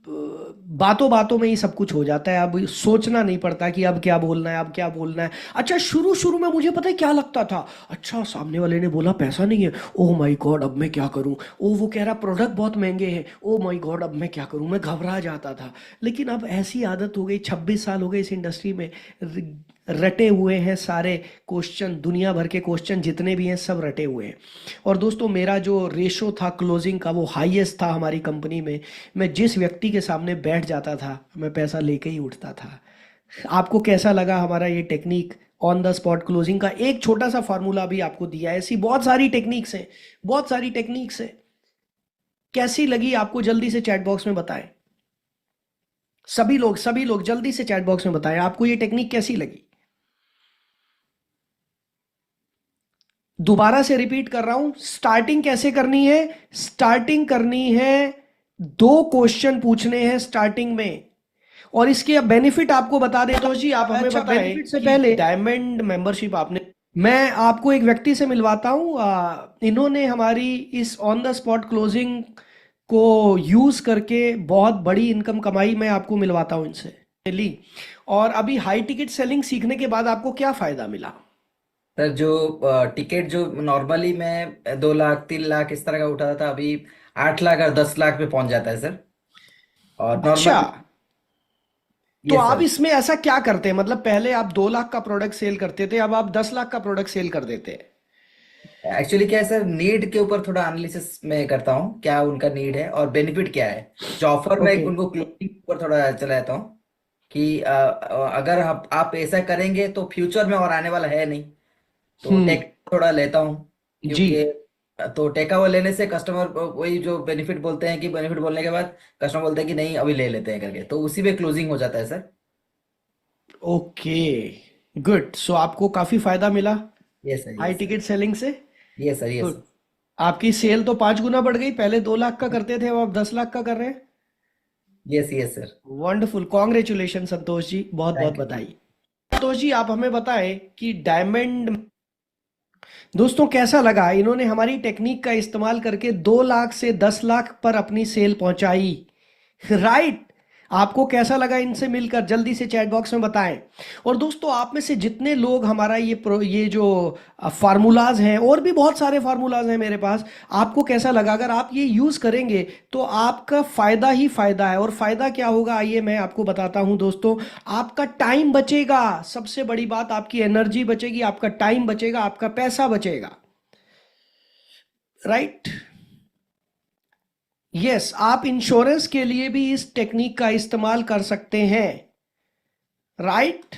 बातों बातों में ही सब कुछ हो जाता है। अब सोचना नहीं पड़ता कि अब क्या बोलना है, अब क्या बोलना है। अच्छा शुरू शुरू में मुझे पता है क्या लगता था, अच्छा सामने वाले ने बोला पैसा नहीं है, ओ माय गॉड अब मैं क्या करूं, ओ वो कह रहा प्रोडक्ट बहुत महंगे हैं, ओ माय गॉड अब मैं क्या करूं, मैं घबरा जाता था। लेकिन अब ऐसी आदत हो गई, 26 साल हो गए इस इंडस्ट्री में, रटे हुए हैं सारे क्वेश्चन, दुनिया भर के क्वेश्चन जितने भी हैं सब रटे हुए हैं। और दोस्तों मेरा जो रेशो था क्लोजिंग का वो हाईएस्ट था हमारी कंपनी में। मैं जिस व्यक्ति के सामने बैठ जाता था मैं पैसा लेके ही उठता था। आपको कैसा लगा हमारा ये technique on the spot closing का? एक छोटा सा फॉर्मूला भी आपको दिया है, ऐसी बहुत सारी टेक्निक्स हैं, बहुत सारी टेक्निक्स हैं। कैसी लगी आपको जल्दी से चैट बॉक्स में बताएं। सभी लोग जल्दी से चैट बॉक्स में बताएं आपको ये टेक्निक कैसी लगी। दोबारा से रिपीट कर रहा हूं, स्टार्टिंग कैसे करनी है? स्टार्टिंग करनी है, 2 क्वेश्चन पूछने हैं स्टार्टिंग में। और इसके बेनिफिट आपको बता देता हूं जी, आप हमें अच्छा बताएं बेनिफिट से कि पहले डायमंड मेंबरशिप आपने, मैं आपको एक व्यक्ति से मिलवाता हूं। इन्होंने हमारी इस ऑन द स्पॉट क्लोजिंग को यूज करके बहुत बड़ी इनकम कमाई। मैं आपको मिलवाता हूं इनसे, ली। और अभी हाई टिकट सेलिंग सीखने के बाद आपको क्या फायदा मिला? सर जो टिकट जो नॉर्मली मैं 2 लाख 3 लाख इस तरह का उठाता था, अभी 8 लाख और 10 लाख पे पहुंच जाता है सर। और अच्छा, नॉर्मल। तो ये आप सर। इसमें ऐसा क्या करते हैं? मतलब पहले आप 2 लाख का प्रोडक्ट सेल करते थे, अब आप 10 लाख का प्रोडक्ट सेल कर देते हैं। एक्चुअली क्या है सर, नीड के ऊपर थोड़ा एनालिसिस में करता हूँ, क्या उनका नीड है और बेनिफिट क्या है। जो ऑफर में ओके। उनको क्लोजिंग ऊपर थोड़ा चला जाता हूँ कि अगर आप ऐसा करेंगे तो फ्यूचर में और आने वाला है नहीं। तो हम्म। टेक थोड़ा लेता हूँ, जी। क्योंकि तो टेका वो लेने से कस्टमर वही जो बेनिफिट बोलते हैं, कि बेनिफिट बोलने के बाद कस्टमर बोलते हैं कि नहीं अभी ले लेते हैं करके, तो उसी में क्लोजिंग हो जाता है सर। Okay, good. सो आपको काफी फायदा मिला ये सर, ये हाई सर, टिकट सेलिंग से। ये सर, ये गुड। सर। आपकी सेल तो 5 गुना बढ़ गई, पहले 2 लाख का करते थे अब आप 10 लाख का कर रहे हैं। Yes yes sir. Wonderful, congratulation Santosh ji, बहुत बहुत थैंक यू। बधाई। संतोष जी आप हमें बताएं कि डायमंड दोस्तों कैसा लगा, इन्होंने हमारी टेक्निक का इस्तेमाल करके 2 लाख से 10 लाख पर अपनी सेल पहुंचाई, राइट? आपको कैसा लगा इनसे मिलकर, जल्दी से चैट बॉक्स में बताएं। और दोस्तों आप में से जितने लोग हमारा ये जो फार्मूलाज हैं, और भी बहुत सारे फार्मूलाज हैं मेरे पास, आपको कैसा लगा, अगर आप ये यूज करेंगे तो आपका फायदा ही फायदा है। और फायदा क्या होगा आइए मैं आपको बताता हूं दोस्तों। आपका टाइम बचेगा, सबसे बड़ी बात, आपकी एनर्जी बचेगी, आपका टाइम बचेगा, आपका पैसा बचेगा, राइट? यस, आप इंश्योरेंस के लिए भी इस टेक्निक का इस्तेमाल कर सकते हैं, राइट?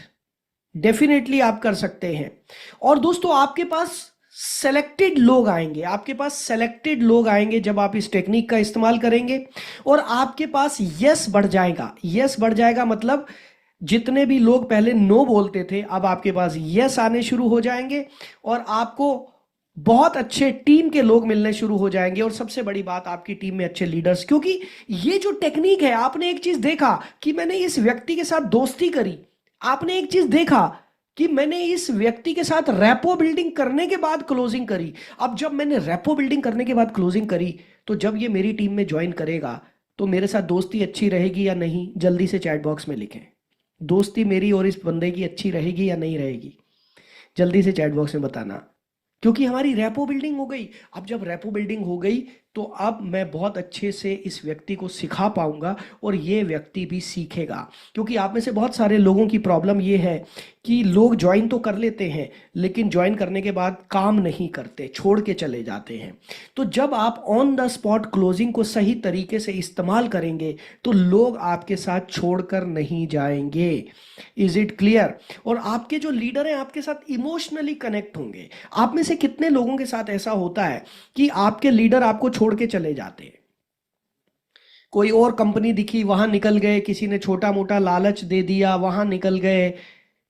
डेफिनेटली आप कर सकते हैं। और दोस्तों आपके पास सेलेक्टेड लोग आएंगे, आपके पास सेलेक्टेड लोग आएंगे जब आप इस टेक्निक का इस्तेमाल करेंगे, और आपके पास यस बढ़ जाएगा। यस बढ़ जाएगा मतलब जितने भी लोग पहले नो बोलते थे, अब आपके पास यस आने शुरू हो जाएंगे, और आपको बहुत अच्छे टीम के लोग मिलने शुरू हो जाएंगे। और सबसे बड़ी बात, आपकी टीम में अच्छे लीडर्स, क्योंकि ये जो टेक्निक है, आपने एक चीज देखा कि मैंने इस व्यक्ति के साथ दोस्ती करी, आपने एक चीज देखा कि मैंने इस व्यक्ति के साथ रैपो बिल्डिंग करने के बाद क्लोजिंग करी। अब जब मैंने रैपो बिल्डिंग करने के बाद क्लोजिंग करी, तो जब ये मेरी टीम में ज्वाइन करेगा तो मेरे साथ दोस्ती अच्छी रहेगी या नहीं, जल्दी से चैट बॉक्स में लिखें। दोस्ती मेरी और इस बंदे की अच्छी रहेगी या नहीं रहेगी, जल्दी से चैट बॉक्स में बताना, क्योंकि हमारी रैपो बिल्डिंग हो गई। अब जब रैपो बिल्डिंग हो गई तो अब मैं बहुत अच्छे से इस व्यक्ति को सिखा पाऊंगा, और ये व्यक्ति भी सीखेगा। क्योंकि आप में से बहुत सारे लोगों की प्रॉब्लम ये है कि लोग ज्वाइन तो कर लेते हैं, लेकिन ज्वाइन करने के बाद काम नहीं करते, छोड़ के चले जाते हैं। तो जब आप ऑन द स्पॉट क्लोजिंग को सही तरीके से इस्तेमाल करेंगे तो लोग आपके साथ छोड़कर नहीं जाएंगे। Is it clear? और आपके जो लीडर हैं आपके साथ इमोशनली कनेक्ट होंगे। आप में से कितने लोगों के साथ ऐसा होता है कि आपके लीडर आपको छोड़ के चले जाते हैं, कोई और कंपनी दिखी वहां निकल गए, किसी ने छोटा मोटा लालच दे दिया वहां निकल गए,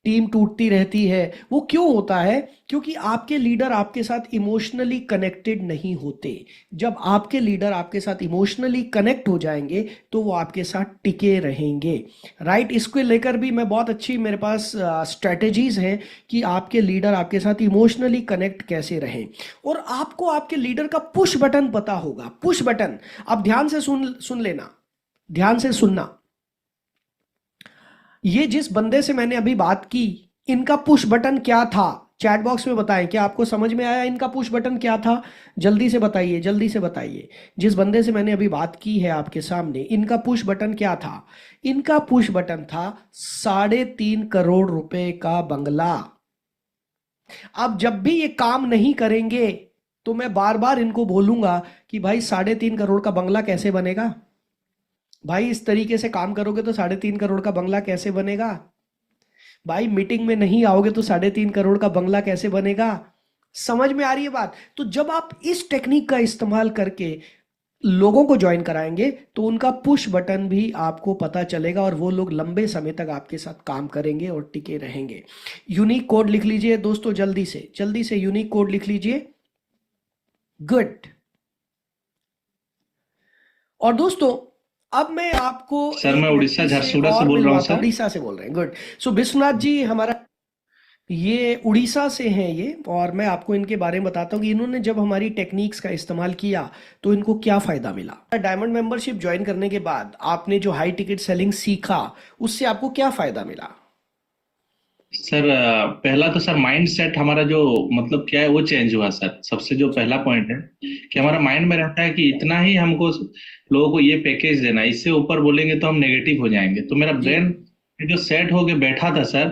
टीम टूटती रहती है। वो क्यों होता है? क्योंकि आपके लीडर आपके साथ इमोशनली कनेक्टेड नहीं होते। जब आपके लीडर आपके साथ इमोशनली कनेक्ट हो जाएंगे तो वो आपके साथ टिके रहेंगे, राइट? इसको लेकर भी मैं बहुत अच्छी, मेरे पास स्ट्रेटेजीज हैं कि आपके लीडर आपके साथ इमोशनली कनेक्ट कैसे रहें। और आपको आपके लीडर का पुश बटन पता होगा, पुश बटन। अब ध्यान से सुन लेना, ध्यान से सुनना। ये जिस बंदे से मैंने अभी बात की, इनका पुश बटन क्या था, चैट बॉक्स में बताएं। क्या आपको समझ में आया इनका पुश बटन क्या था? जल्दी से बताइए, जल्दी से बताइए। जिस बंदे से मैंने अभी बात की है आपके सामने, इनका पुश बटन क्या था? इनका पुश बटन था 3.5 करोड़ रुपए का बंगला। अब जब भी ये काम नहीं करेंगे तो मैं बार बार इनको बोलूंगा कि भाई 3.5 करोड़ का बंगला कैसे बनेगा? भाई इस तरीके से काम करोगे तो 3.5 करोड़ का बंगला कैसे बनेगा? भाई मीटिंग में नहीं आओगे तो 3.5 करोड़ का बंगला कैसे बनेगा? समझ में आ रही है बात? तो जब आप इस टेक्निक का इस्तेमाल करके लोगों को ज्वाइन कराएंगे तो उनका पुश बटन भी आपको पता चलेगा, और वो लोग लंबे समय तक आपके साथ काम करेंगे और टिके रहेंगे। यूनिक कोड लिख लीजिए दोस्तों, जल्दी से यूनिक कोड लिख लीजिए। गुड। और दोस्तों अब मैं आपको सर एक मैं उड़ीसा व्यक्ति से झारसुगुड़ा से और बोल रहा हूँ मिलवाता हूं। सर। उड़ीसा से बोल रहे हैं, गुड। सो विश्वनाथ जी हमारा, ये उड़ीसा से हैं ये, और मैं आपको इनके बारे में बताता हूँ कि इन्होंने जब हमारी टेक्निक्स का इस्तेमाल किया तो इनको क्या फायदा मिला। डायमंड मेंबरशिप ज्वाइन करने के बाद आपने जो हाई टिकट सेलिंग सीखा, उससे आपको क्या फायदा मिला? सर पहला तो सर माइंड सेट हमारा जो मतलब क्या है वो चेंज हुआ सर। सबसे जो पहला पॉइंट है कि हमारा माइंड में रहता है कि इतना ही हमको लोगों को ये पैकेज देना है, इससे ऊपर बोलेंगे तो हम नेगेटिव हो जाएंगे। तो मेरा जी। ब्रेन जो सेट होके बैठा था सर,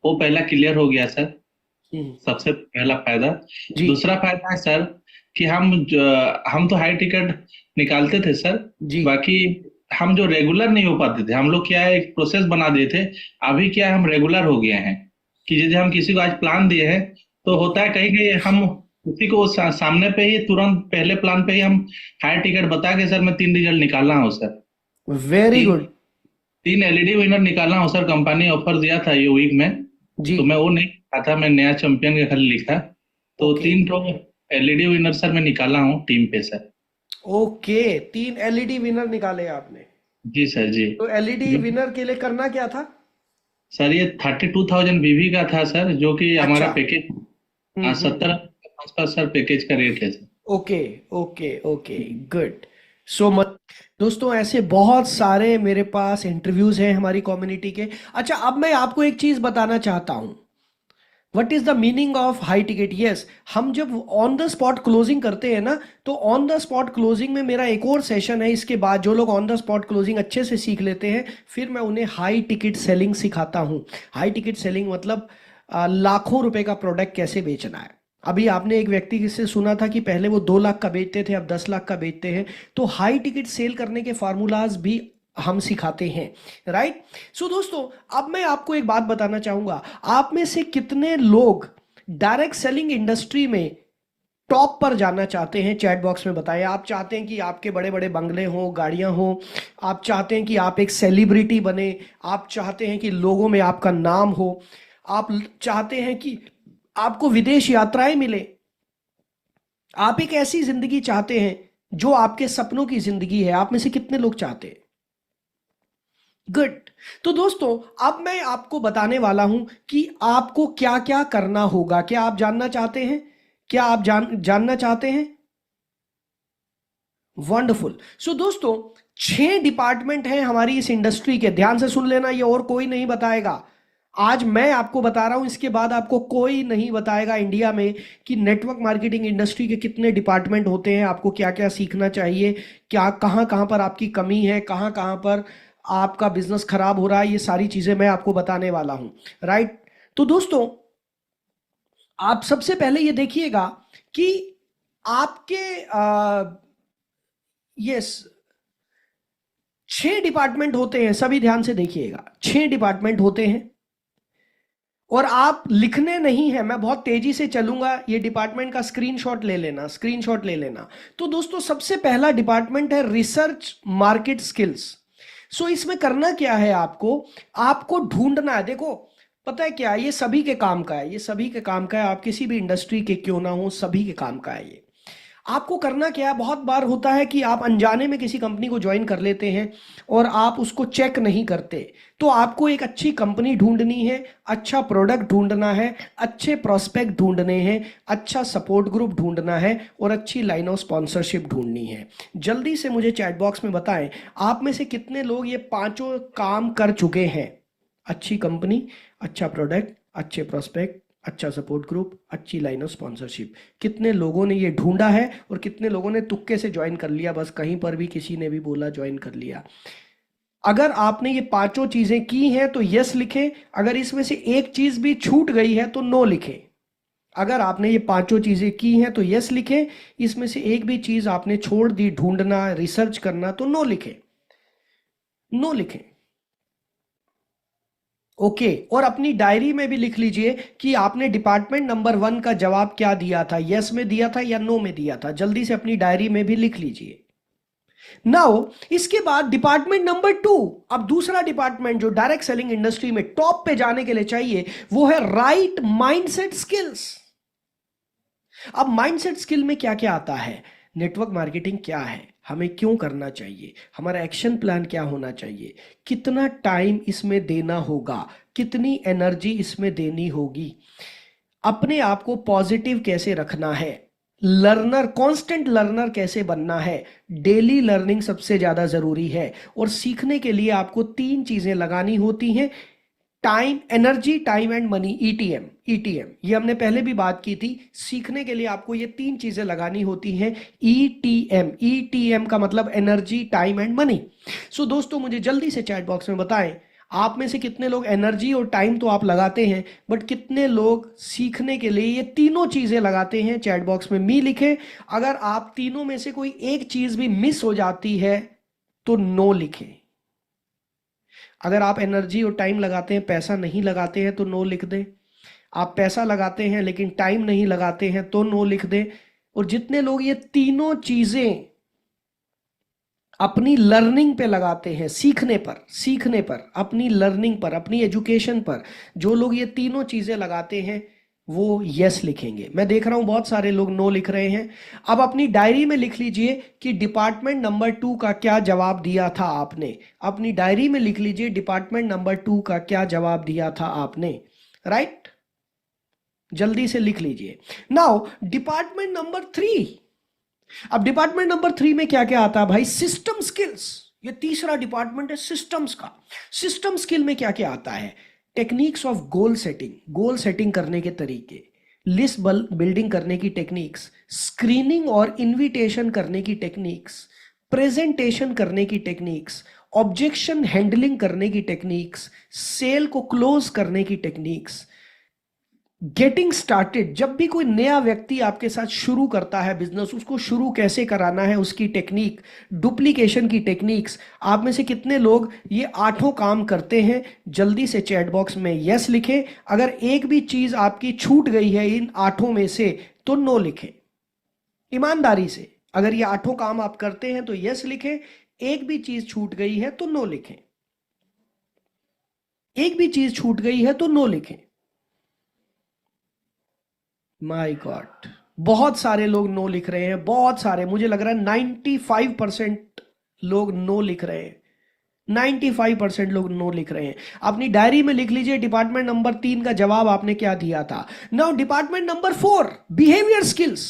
वो पहला क्लियर हो गया सर। हम्म, सबसे पहला फायदा। जी दूसरा फायदा है सर कि हम तो हाई टिकट निकालते थे सर, जी बाकी हम जो रेगुलर नहीं हो पाते थे, हम लोग क्या है एक प्रोसेस बना दिए थे। अभी क्या है हम रेगुलर हो गए हैं कि जैसे हम किसी को आज प्लान दिए हैं तो होता है कहीं कहीं हम उसी को सामने पे ही तुरंत पहले प्लान पे ही हम हाई टिकट बता के सर मैं 3 रिजल्ट निकालना हूँ सर। वेरी तीन गुड। 3 LED विनर निकालना हूँ सर। कंपनी ऑफर दिया था ये वीक में, जी, तो मैं वो नहीं लिखा था, मैं नया चैंपियन का खाली लिखा। तो ओके 3 तो LED विनर सर मैं निकाला हूँ टीम पे सर। ओके, 3 LED विनर निकाले आपने। जी सर जी। तो एलईडी जो विनर के लिए करना क्या था? सर ये 32,000 बीवी का था सर, जो कि हमारा अच्छा। पैकेज हम्म। 70 के आसपास सर पैकेज का रेट है sir. Okay okay okay, good. So much. दोस्तों, ऐसे बहुत सारे मेरे पास इंटरव्यूज हैं हमारी कम्युनिटी के। अच्छा, अब मैं आपको एक चीज बताना चाहता हूं। What is the meaning of high ticket? Yes, हम जब ऑन द स्पॉट क्लोजिंग करते हैं ना, तो ऑन द स्पॉट क्लोजिंग में मेरा एक और सेशन है। इसके बाद जो लोग ऑन द स्पॉट क्लोजिंग अच्छे से सीख लेते हैं, फिर मैं उन्हें हाई टिकट सेलिंग सिखाता हूं। हाई टिकट सेलिंग मतलब लाखों रुपए का प्रोडक्ट कैसे बेचना है। अभी आपने एक व्यक्ति से सुना था कि पहले वो 2 लाख का बेचते थे, अब 10 लाख का बेचते हैं। तो हाई टिकट सेल करने के फार्मूलाज भी हम सिखाते हैं, राइट? सो दोस्तों, अब मैं आपको एक बात बताना चाहूंगा। आप में से कितने लोग डायरेक्ट सेलिंग इंडस्ट्री में टॉप पर जाना चाहते हैं? चैट बॉक्स में बताएं। आप चाहते हैं कि आपके बड़े बड़े बंगले हों, गाड़ियां हों, आप चाहते हैं कि आप एक सेलिब्रिटी बने, आप चाहते हैं कि लोगों में आपका नाम हो, आप चाहते हैं कि आपको विदेश यात्राएं मिले, आप एक ऐसी जिंदगी चाहते हैं जो आपके सपनों की जिंदगी है? आप में से कितने लोग चाहते हैं? गुड। तो दोस्तों, अब मैं आपको बताने वाला हूं कि आपको क्या क्या करना होगा। क्या आप जानना चाहते हैं? क्या आप जानना चाहते हैं? वंडरफुल। सो दोस्तों, 6 डिपार्टमेंट हैं हमारी इस इंडस्ट्री के। ध्यान से सुन लेना, ये और कोई नहीं बताएगा। आज मैं आपको बता रहा हूं, इसके बाद आपको कोई नहीं बताएगा इंडिया में कि नेटवर्क मार्केटिंग इंडस्ट्री के कितने डिपार्टमेंट होते हैं, आपको क्या क्या सीखना चाहिए, क्या कहां कहां पर आपकी कमी है, कहां कहां पर आपका बिजनेस खराब हो रहा है। ये सारी चीजें मैं आपको बताने वाला हूं, राइट? तो दोस्तों, आप सबसे पहले ये देखिएगा कि आपके यस 6 डिपार्टमेंट होते हैं। सभी ध्यान से देखिएगा, 6 डिपार्टमेंट होते हैं और आप लिखने नहीं है, मैं बहुत तेजी से चलूंगा। ये डिपार्टमेंट का स्क्रीनशॉट ले लेना, स्क्रीनशॉट ले लेना। तो दोस्तों, सबसे पहला डिपार्टमेंट है रिसर्च मार्केट स्किल्स। सो इसमें करना क्या है? आपको आपको ढूंढना है। देखो, पता है क्या, ये सभी के काम का है, ये सभी के काम का है। आप किसी भी इंडस्ट्री के क्यों ना हो, सभी के काम का है ये। आपको करना क्या है? बहुत बार होता है कि आप अनजाने में किसी कंपनी को ज्वाइन कर लेते हैं और आप उसको चेक नहीं करते। तो आपको एक अच्छी कंपनी ढूंढनी है, अच्छा प्रोडक्ट ढूंढना है, अच्छे प्रोस्पेक्ट ढूंढने हैं, अच्छा सपोर्ट ग्रुप ढूंढना है और अच्छी लाइन ऑफ स्पॉन्सरशिप ढूंढनी है। जल्दी से मुझे चैट बॉक्स में बताएं, आप में से कितने लोग ये पांचों काम कर चुके हैं? अच्छी कंपनी, अच्छा प्रोडक्ट, अच्छे प्रोस्पेक्ट, अच्छा सपोर्ट ग्रुप, अच्छी लाइन ऑफ स्पॉन्सरशिप। कितने लोगों ने ये ढूंढा है और कितने लोगों ने तुक्के से ज्वाइन कर लिया? बस कहीं पर भी किसी ने भी बोला ज्वाइन कर लिया। अगर आपने ये पांचों चीजें की हैं तो यस लिखें। अगर इसमें से एक चीज भी छूट गई है तो नो लिखें। अगर आपने ये पांचों चीजें की हैं तो यस लिखें। इसमें से एक भी चीज आपने छोड़ दी, ढूंढना, रिसर्च करना, तो नो लिखें, नो लिखें। ओके, और अपनी डायरी में भी लिख लीजिए कि आपने डिपार्टमेंट नंबर 1 का जवाब क्या दिया था, यस में दिया था या नो में दिया था। जल्दी से अपनी डायरी में भी लिख लीजिए। नाउ इसके बाद डिपार्टमेंट नंबर 2, अब दूसरा डिपार्टमेंट जो डायरेक्ट सेलिंग इंडस्ट्री में टॉप पे जाने के लिए चाहिए, वो है राइट माइंडसेट स्किल्स। अब माइंडसेट स्किल में क्या क्या आता है? नेटवर्क मार्केटिंग क्या है, हमें क्यों करना चाहिए, हमारा एक्शन प्लान क्या होना चाहिए, कितना टाइम इसमें देना होगा, कितनी एनर्जी इसमें देनी होगी, अपने आप को पॉजिटिव कैसे रखना है, लर्नर, कांस्टेंट लर्नर कैसे बनना है, डेली लर्निंग सबसे ज्यादा जरूरी है। और सीखने के लिए आपको 3 चीजें लगानी होती हैं: time, energy, time and money, ETM. ETM ये हमने पहले भी बात की थी। सीखने के लिए आपको ये 3 चीजें लगानी होती हैं, ईटीएम। ईटीएम का मतलब एनर्जी, टाइम एंड मनी। सो दोस्तों, मुझे जल्दी से चैट बॉक्स में बताएं, आप में से कितने लोग एनर्जी और टाइम तो आप लगाते हैं, बट कितने लोग सीखने के लिए ये तीनों चीजें लगाते हैं? चैट बॉक्स में मी लिखें। अगर आप तीनों में से कोई एक चीज भी मिस हो जाती है तो नो लिखें। अगर आप एनर्जी और टाइम लगाते हैं, पैसा नहीं लगाते हैं, तो नो लिख दें। आप पैसा लगाते हैं लेकिन टाइम नहीं लगाते हैं तो नो लिख दें। और जितने लोग ये तीनों चीजें अपनी लर्निंग पे लगाते हैं, सीखने पर, अपनी लर्निंग पर, अपनी एजुकेशन पर, जो लोग ये तीनों चीजें लगाते हैं, वो यस लिखेंगे। मैं देख रहा हूं बहुत सारे लोग नो लिख रहे हैं। अब अपनी डायरी में लिख लीजिए कि डिपार्टमेंट नंबर 2 का क्या जवाब दिया था आपने। अपनी डायरी में लिख लीजिए डिपार्टमेंट नंबर 2 का क्या जवाब दिया था आपने, राइट? जल्दी से लिख लीजिए। Now department number 3। अब डिपार्टमेंट नंबर 3 में क्या क्या आता है भाई? System skills. ये तीसरा डिपार्टमेंट है सिस्टम्स का। सिस्टम स्किल में क्या क्या आता है? Techniques of goal setting, goal setting करने के तरीके, लिस्ट बिल्डिंग करने की टेक्निक्स, स्क्रीनिंग और इनविटेशन करने की टेक्निक्स, प्रेजेंटेशन करने की टेक्निक्स, ऑब्जेक्शन हैंडलिंग करने की टेक्निक्स, सेल को क्लोज करने की टेक्निक्स, गेटिंग स्टार्टेड। जब भी कोई नया व्यक्ति आपके साथ शुरू करता है बिजनेस, उसको शुरू कैसे कराना है उसकी टेक्निक, डुप्लीकेशन की टेक्निक्स। आप में से कितने लोग ये 8 काम करते हैं? जल्दी से चैट बॉक्स में यस लिखें। अगर एक भी चीज आपकी छूट गई है इन 8 में से तो नो लिखें। ईमानदारी से, अगर ये 8 काम आप करते हैं तो यस लिखें, एक भी चीज छूट गई है तो नो लिखें। एक भी चीज छूट गई है तो नो लिखें। माय गॉड, बहुत सारे लोग नो लिख रहे हैं, बहुत सारे। मुझे लग रहा है 95% लोग नो लिख रहे हैं। 95% लोग नो लिख रहे हैं। अपनी डायरी में लिख लीजिए डिपार्टमेंट नंबर 3 का जवाब आपने क्या दिया था। Now department number 4, behaviour skills.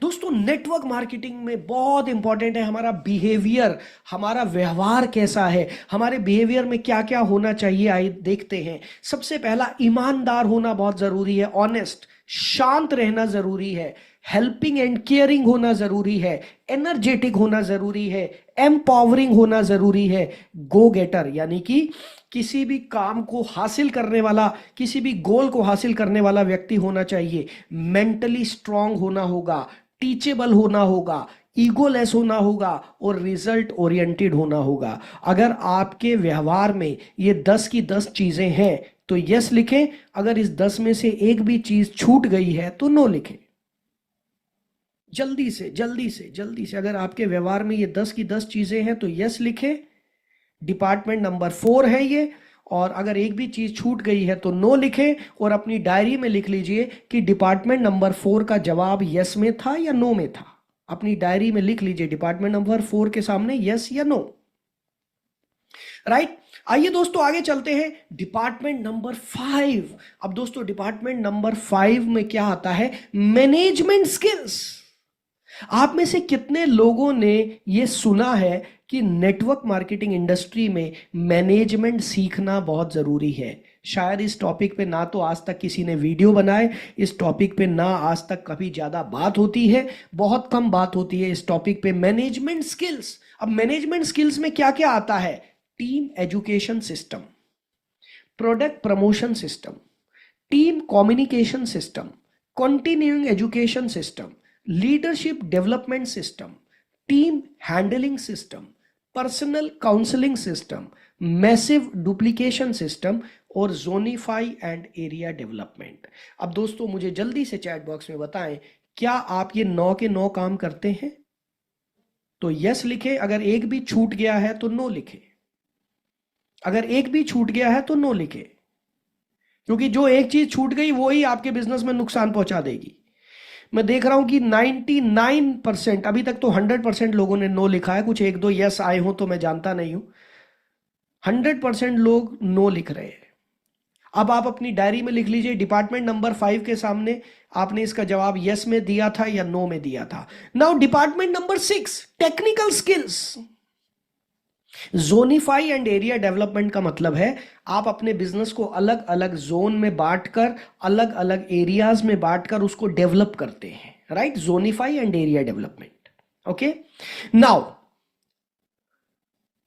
दोस्तों नेटवर्क मार्केटिंग में बहुत इंपॉर्टेंट है हमारा बिहेवियर, हमारा व्यवहार कैसा है, हमारे बिहेवियर में क्या क्या होना चाहिए। आइए देखते हैं। सबसे पहला, ईमानदार होना बहुत जरूरी है, ऑनेस्ट। शांत रहना जरूरी है, हेल्पिंग एंड केयरिंग होना जरूरी है, एनर्जेटिक होना जरूरी है, एम्पावरिंग होना जरूरी है, गो गेटर यानी कि किसी भी काम को हासिल करने वाला, किसी भी गोल को हासिल करने वाला व्यक्ति होना चाहिए। मेंटली स्ट्रांग होना होगा, टीचेबल होना होगा, ईगोलेस होना होगा और रिजल्ट ओरिएंटेड होना होगा। अगर आपके व्यवहार में ये 10 की 10 चीजें हैं तो यस लिखें। अगर इस 10 में से एक भी चीज छूट गई है तो नो लिखें। जल्दी से जल्दी से जल्दी से, अगर आपके व्यवहार में ये 10 की 10 चीजें हैं तो यस लिखें। डिपार्टमेंट नंबर 4 है ये। और अगर एक भी चीज छूट गई है तो नो लिखें और अपनी डायरी में लिख लीजिए कि डिपार्टमेंट नंबर 4 का जवाब यस में था या नो में था। अपनी डायरी में लिख लीजिए डिपार्टमेंट नंबर 4 के सामने यस या नो, राइट? आइए दोस्तों आगे चलते हैं। Department number 5। अब दोस्तों डिपार्टमेंट नंबर 5 में क्या आता है? Management skills. आप में से कितने लोगों ने ये सुना है कि नेटवर्क मार्केटिंग इंडस्ट्री में मैनेजमेंट सीखना बहुत जरूरी है? शायद इस टॉपिक पे ना तो आज तक किसी ने वीडियो बनाए, इस टॉपिक पे ना आज तक कभी ज्यादा बात होती है, बहुत कम बात होती है इस टॉपिक पे, मैनेजमेंट स्किल्स। अब मैनेजमेंट स्किल्स में क्या क्या आता है? Team education system, product promotion system, team communication system, continuing education system, leadership development system, team handling system, personal counselling system, massive duplication system और जोनिफाई एंड एरिया डेवलपमेंट। अब दोस्तों मुझे जल्दी से चैट बॉक्स में बताएं, क्या आप ये 9 के 9 काम करते हैं? तो यस लिखें। अगर एक भी छूट गया है तो नो लिखें। अगर एक भी छूट गया है तो नो लिखें, क्योंकि जो एक चीज छूट गई वो ही आपके बिजनेस में नुकसान पहुंचा देगी। मैं देख रहा हूं कि 99%, अभी तक तो 100% लोगों ने नो लिखा है, कुछ एक दो यस आए हो तो मैं जानता नहीं हूं। 100% लोग नो लिख रहे हैं। अब आप अपनी डायरी में लिख लीजिए डिपार्टमेंट नंबर 5 के सामने आपने इसका जवाब यस में दिया था या नो में दिया था। Now department number 6, technical skills. Zonify and area development का मतलब है आप अपने बिजनेस को अलग अलग जोन में बांटकर, अलग अलग एरियाज में बांटकर उसको डेवलप करते हैं, right? Zonify and area development. Okay, now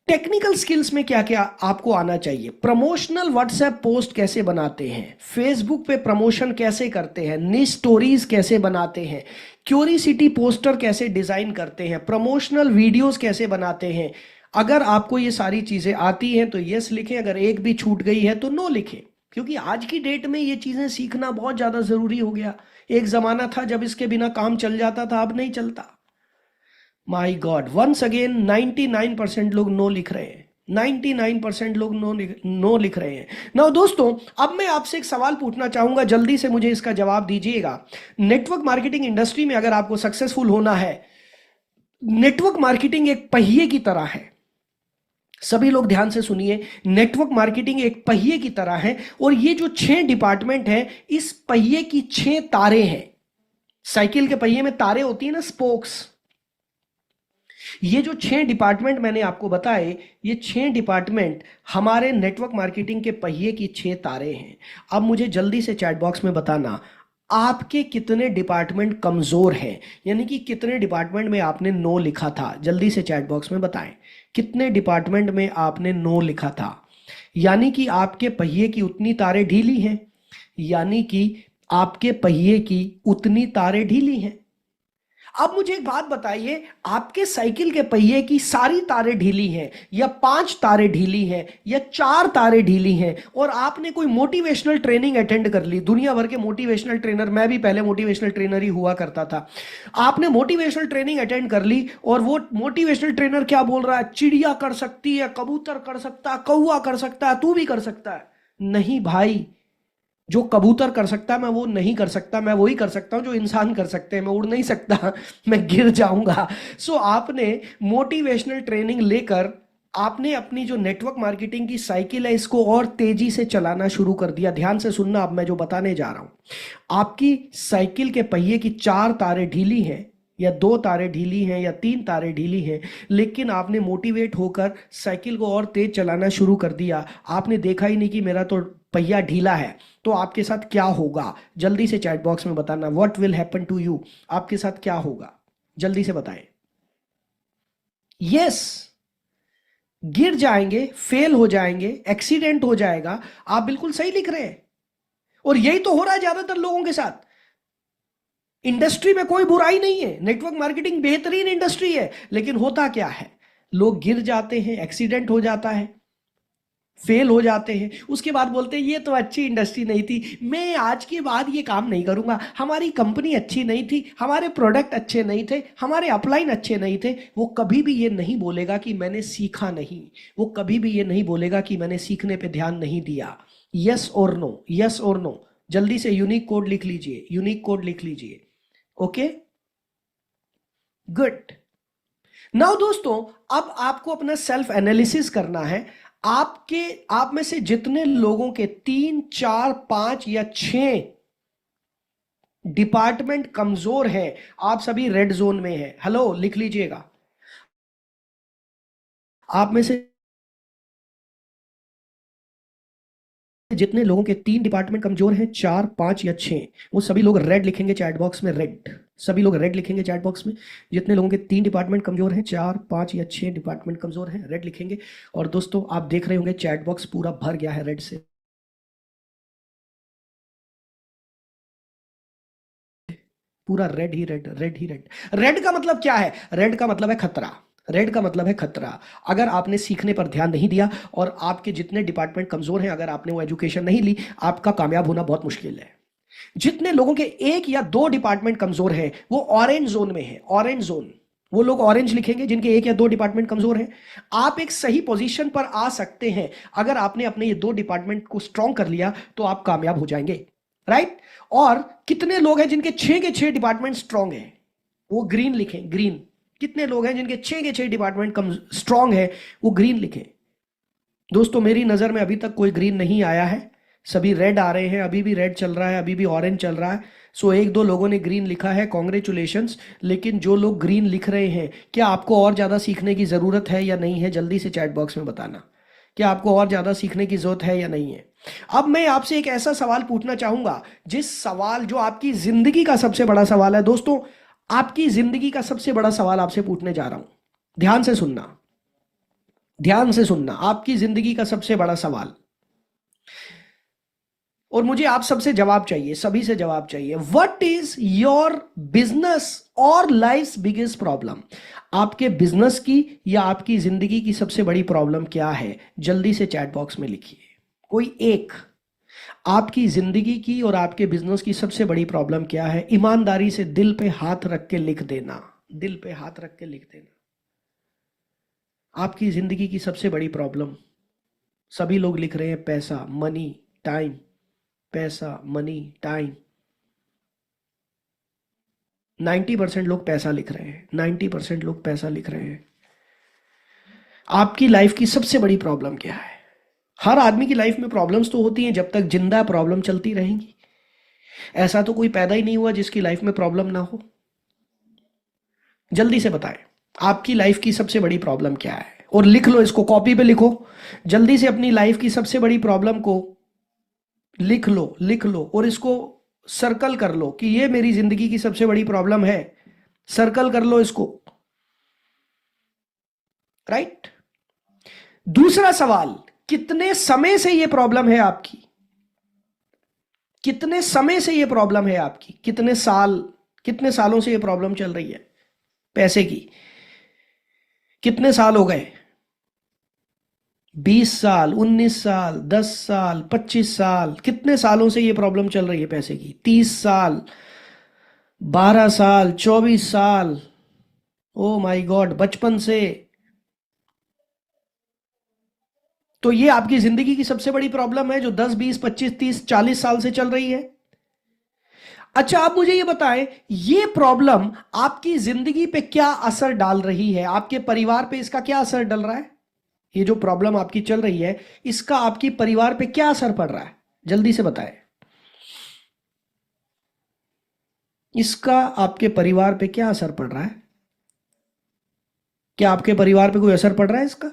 technical skills में क्या क्या आपको आना चाहिए? प्रमोशनल व्हाट्सएप पोस्ट कैसे बनाते हैं, फेसबुक पे प्रमोशन कैसे करते हैं, न्यू स्टोरीज कैसे बनाते हैं, क्यूरियोसिटी पोस्टर कैसे डिजाइन करते हैं, प्रमोशनल वीडियोस कैसे बनाते हैं। अगर आपको ये सारी चीजें आती हैं तो यस लिखें। अगर एक भी छूट गई है तो नो लिखें, क्योंकि आज की डेट में ये चीजें सीखना बहुत ज्यादा जरूरी हो गया। एक जमाना था जब इसके बिना काम चल जाता था, अब नहीं चलता। माय गॉड, वंस अगेन 99% लोग नो लिख रहे हैं। 99% लोग नो लिख रहे हैं ना। दोस्तों अब मैं आपसे एक सवाल पूछना चाहूंगा, जल्दी से मुझे इसका जवाब दीजिएगा। नेटवर्क मार्केटिंग इंडस्ट्री में अगर आपको सक्सेसफुल होना है, नेटवर्क मार्केटिंग एक पहिए की तरह है। सभी लोग ध्यान से सुनिए, नेटवर्क मार्केटिंग एक पहिए की तरह है, और ये जो 6 डिपार्टमेंट है, इस पहिए की 6 तारे हैं। साइकिल के पहिए में तारे होती है ना, स्पोक्स। ये जो 6 डिपार्टमेंट मैंने आपको बताए, ये 6 डिपार्टमेंट हमारे नेटवर्क मार्केटिंग के पहिए की 6 तारे हैं। अब मुझे जल्दी से चैट बॉक्स में बताना, आपके कितने डिपार्टमेंट कमजोर हैं, यानी कि कितने डिपार्टमेंट में आपने नो लिखा था। जल्दी से चैट बॉक्स में बताएं, कितने डिपार्टमेंट में आपने नो लिखा था। यानी कि आपके पहिए की उतनी तारे ढीली हैं, यानी कि आपके पहिए की उतनी तारे ढीली हैं। अब मुझे एक बात बताइए, आपके साइकिल के पहिए की सारी तारें ढीली हैं, या 5 तारें ढीली हैं, या 4 तारें ढीली हैं, और आपने कोई मोटिवेशनल ट्रेनिंग अटेंड कर ली। दुनिया भर के मोटिवेशनल ट्रेनर, मैं भी पहले मोटिवेशनल ट्रेनर ही हुआ करता था। आपने मोटिवेशनल ट्रेनिंग अटेंड कर ली, और वो मोटिवेशनल ट्रेनर क्या बोल रहा है, चिड़िया कर सकती है, कबूतर कर सकता है, कौवा कर सकता है, तू भी कर सकता है। नहीं भाई, जो कबूतर कर सकता है मैं वो नहीं कर सकता। मैं वही कर सकता हूं जो इंसान कर सकते हैं। मैं उड़ नहीं सकता, मैं गिर जाऊंगा। सो आपने मोटिवेशनल ट्रेनिंग लेकर आपने अपनी जो नेटवर्क मार्केटिंग की साइकिल है, इसको और तेजी से चलाना शुरू कर दिया। ध्यान से सुनना, अब मैं जो बताने जा रहा हूं। आपकी साइकिल के पहिए की 4 तारें ढीली हैं, या 2 तारें ढीली हैं, या 3 तारें ढीली हैं, लेकिन आपने मोटिवेट होकर साइकिल को और तेज चलाना शुरू कर दिया। आपने देखा ही नहीं कि मेरा तो पहिया ढीला है। तो आपके साथ क्या होगा, जल्दी से चैट बॉक्स में बताना। What will happen to you, आपके साथ क्या होगा, जल्दी से बताएं। यस, गिर जाएंगे, फेल हो जाएंगे, एक्सीडेंट हो जाएगा। आप बिल्कुल सही लिख रहे हैं, और यही तो हो रहा है ज्यादातर लोगों के साथ। इंडस्ट्री में कोई बुराई नहीं है, नेटवर्क मार्केटिंग बेहतरीन इंडस्ट्री है, लेकिन होता क्या है, लोग गिर जाते हैं, एक्सीडेंट हो जाता है, फेल हो जाते हैं, उसके बाद बोलते हैं ये तो अच्छी इंडस्ट्री नहीं थी, मैं आज के बाद ये काम नहीं करूंगा, हमारी कंपनी अच्छी नहीं थी, हमारे प्रोडक्ट अच्छे नहीं थे, हमारे अपलाइन अच्छे नहीं थे। वो कभी भी ये नहीं बोलेगा कि मैंने सीखा नहीं, वो कभी भी ये नहीं बोलेगा कि मैंने सीखने पे ध्यान नहीं दिया। यस और नो, यस और नो। जल्दी से यूनिक कोड लिख लीजिए, यूनिक कोड लिख लीजिए। Okay, good. नाउ दोस्तों, अब आपको अपना सेल्फ एनालिसिस करना है। आप में से जितने लोगों के 3, 4, 5 या 6 डिपार्टमेंट कमजोर हैं, आप सभी रेड जोन में हैं। हेलो, लिख लीजिएगा। आप में से जितने लोगों के 3 डिपार्टमेंट कमजोर हैं, 4, 5 या 6, वो सभी लोग रेड लिखेंगे चैट बॉक्स में, रेड। सभी लोग रेड लिखेंगे चैट बॉक्स में। जितने लोगों के 3 डिपार्टमेंट कमजोर हैं, 4, 5 या 6 डिपार्टमेंट कमजोर हैं, रेड लिखेंगे। और दोस्तों आप देख रहे होंगे चैट बॉक्स पूरा भर गया है रेड से, पूरा रेड ही रेड, रेड ही रेड। रेड का मतलब क्या है, रेड का मतलब है खतरा। रेड का मतलब है खतरा। अगर आपने सीखने पर ध्यान नहीं दिया, और आपके जितने डिपार्टमेंट कमजोर हैं, अगर आपने वो एजुकेशन नहीं ली, आपका कामयाब होना बहुत मुश्किल है। जितने लोगों के 1 या 2 डिपार्टमेंट कमजोर हैं, वो ऑरेंज जोन में है, ऑरेंज जोन। वो लोग ऑरेंज लिखेंगे जिनके 1 या 2 डिपार्टमेंट कमजोर हैं। आप एक सही पोजीशन पर आ सकते हैं, अगर आपने अपने ये 2 डिपार्टमेंट को स्ट्रॉन्ग कर लिया तो आप कामयाब हो जाएंगे, राइट। और कितने लोग हैं जिनके 6 के 6 डिपार्टमेंट स्ट्रॉन्ग हैं, वो ग्रीन लिखें, ग्रीन। कितने लोग हैं जिनके 6 के 6 डिपार्टमेंट कम स्ट्रॉन्ग है, वो ग्रीन लिखें। दोस्तों मेरी नजर में अभी तक कोई ग्रीन नहीं आया है, सभी रेड आ रहे हैं। अभी भी रेड चल रहा है, अभी भी ऑरेंज चल रहा है। सो 1-2 लोगों ने ग्रीन लिखा है, कॉन्ग्रेचुलेशंस। लेकिन जो लोग ग्रीन लिख रहे हैं, क्या आपको और ज्यादा सीखने की जरूरत है या नहीं है, जल्दी से चैट बॉक्स में बताना। क्या आपको और ज्यादा सीखने की जरूरत है या नहीं है। अब मैं आपसे एक ऐसा सवाल पूछना चाहूंगा, जिस सवाल जो आपकी जिंदगी का सबसे बड़ा सवाल है। दोस्तों आपकी जिंदगी का सबसे बड़ा सवाल आपसे पूछने जा रहा हूं, ध्यान से सुनना, ध्यान से सुनना। आपकी जिंदगी का सबसे बड़ा सवाल, और मुझे आप सबसे जवाब चाहिए, सभी से जवाब चाहिए। व्हाट इज योर बिजनेस और लाइफ्स बिगेस्ट प्रॉब्लम। आपके बिजनेस की या आपकी जिंदगी की सबसे बड़ी प्रॉब्लम क्या है, जल्दी से चैट बॉक्स में लिखिए। कोई एक, आपकी जिंदगी की और आपके बिजनेस की सबसे बड़ी प्रॉब्लम क्या है, ईमानदारी से दिल पे हाथ रख के लिख देना, दिल पे हाथ रख के लिख देना। आपकी जिंदगी की सबसे बड़ी प्रॉब्लम, सभी लोग लिख रहे हैं पैसा, मनी, टाइम, पैसा, मनी, टाइम। 90% लोग पैसा लिख रहे हैं, 90% लोग पैसा लिख रहे हैं। आपकी लाइफ की सबसे बड़ी प्रॉब्लम क्या है? हर आदमी की लाइफ में प्रॉब्लम्स तो होती हैं, जब तक जिंदा प्रॉब्लम चलती रहेंगी। ऐसा तो कोई पैदा ही नहीं हुआ जिसकी लाइफ में प्रॉब्लम ना हो। जल्दी से बताएं, आपकी लाइफ की सबसे बड़ी प्रॉब्लम क्या है? और लिख लो इसको, कॉपी पे लिखो जल्दी से, अपनी लाइफ की सबसे बड़ी प्रॉब्लम को लिख लो और इसको सर्कल कर लो कि ये मेरी जिंदगी की सबसे बड़ी प्रॉब्लम है। सर्कल कर लो इसको, राइट। दूसरा सवाल, कितने समय से ये प्रॉब्लम है आपकी? कितने समय से ये प्रॉब्लम है आपकी? कितने सालों से ये प्रॉब्लम चल रही है पैसे की? कितने साल हो गए? 20 साल, 19 साल, 10 साल, 25 साल? कितने सालों से ये प्रॉब्लम चल रही है पैसे की? 30 साल, 12 साल, 24 साल? ओ माय गॉड, बचपन से। तो ये आपकी जिंदगी की सबसे बड़ी प्रॉब्लम है जो 10, 20, 25, 30, 40 साल से चल रही है। अच्छा, आप मुझे ये बताएं, ये प्रॉब्लम आपकी जिंदगी पे क्या असर डाल रही है? आपके परिवार पे इसका क्या असर डल रहा है? ये जो प्रॉब्लम आपकी चल रही है, इसका आपकी परिवार पे क्या असर पड़ रहा है? जल्दी से बताएं, इसका आपके परिवार पे क्या असर पड़ रहा है? क्या आपके परिवार पे कोई असर पड़ रहा है इसका?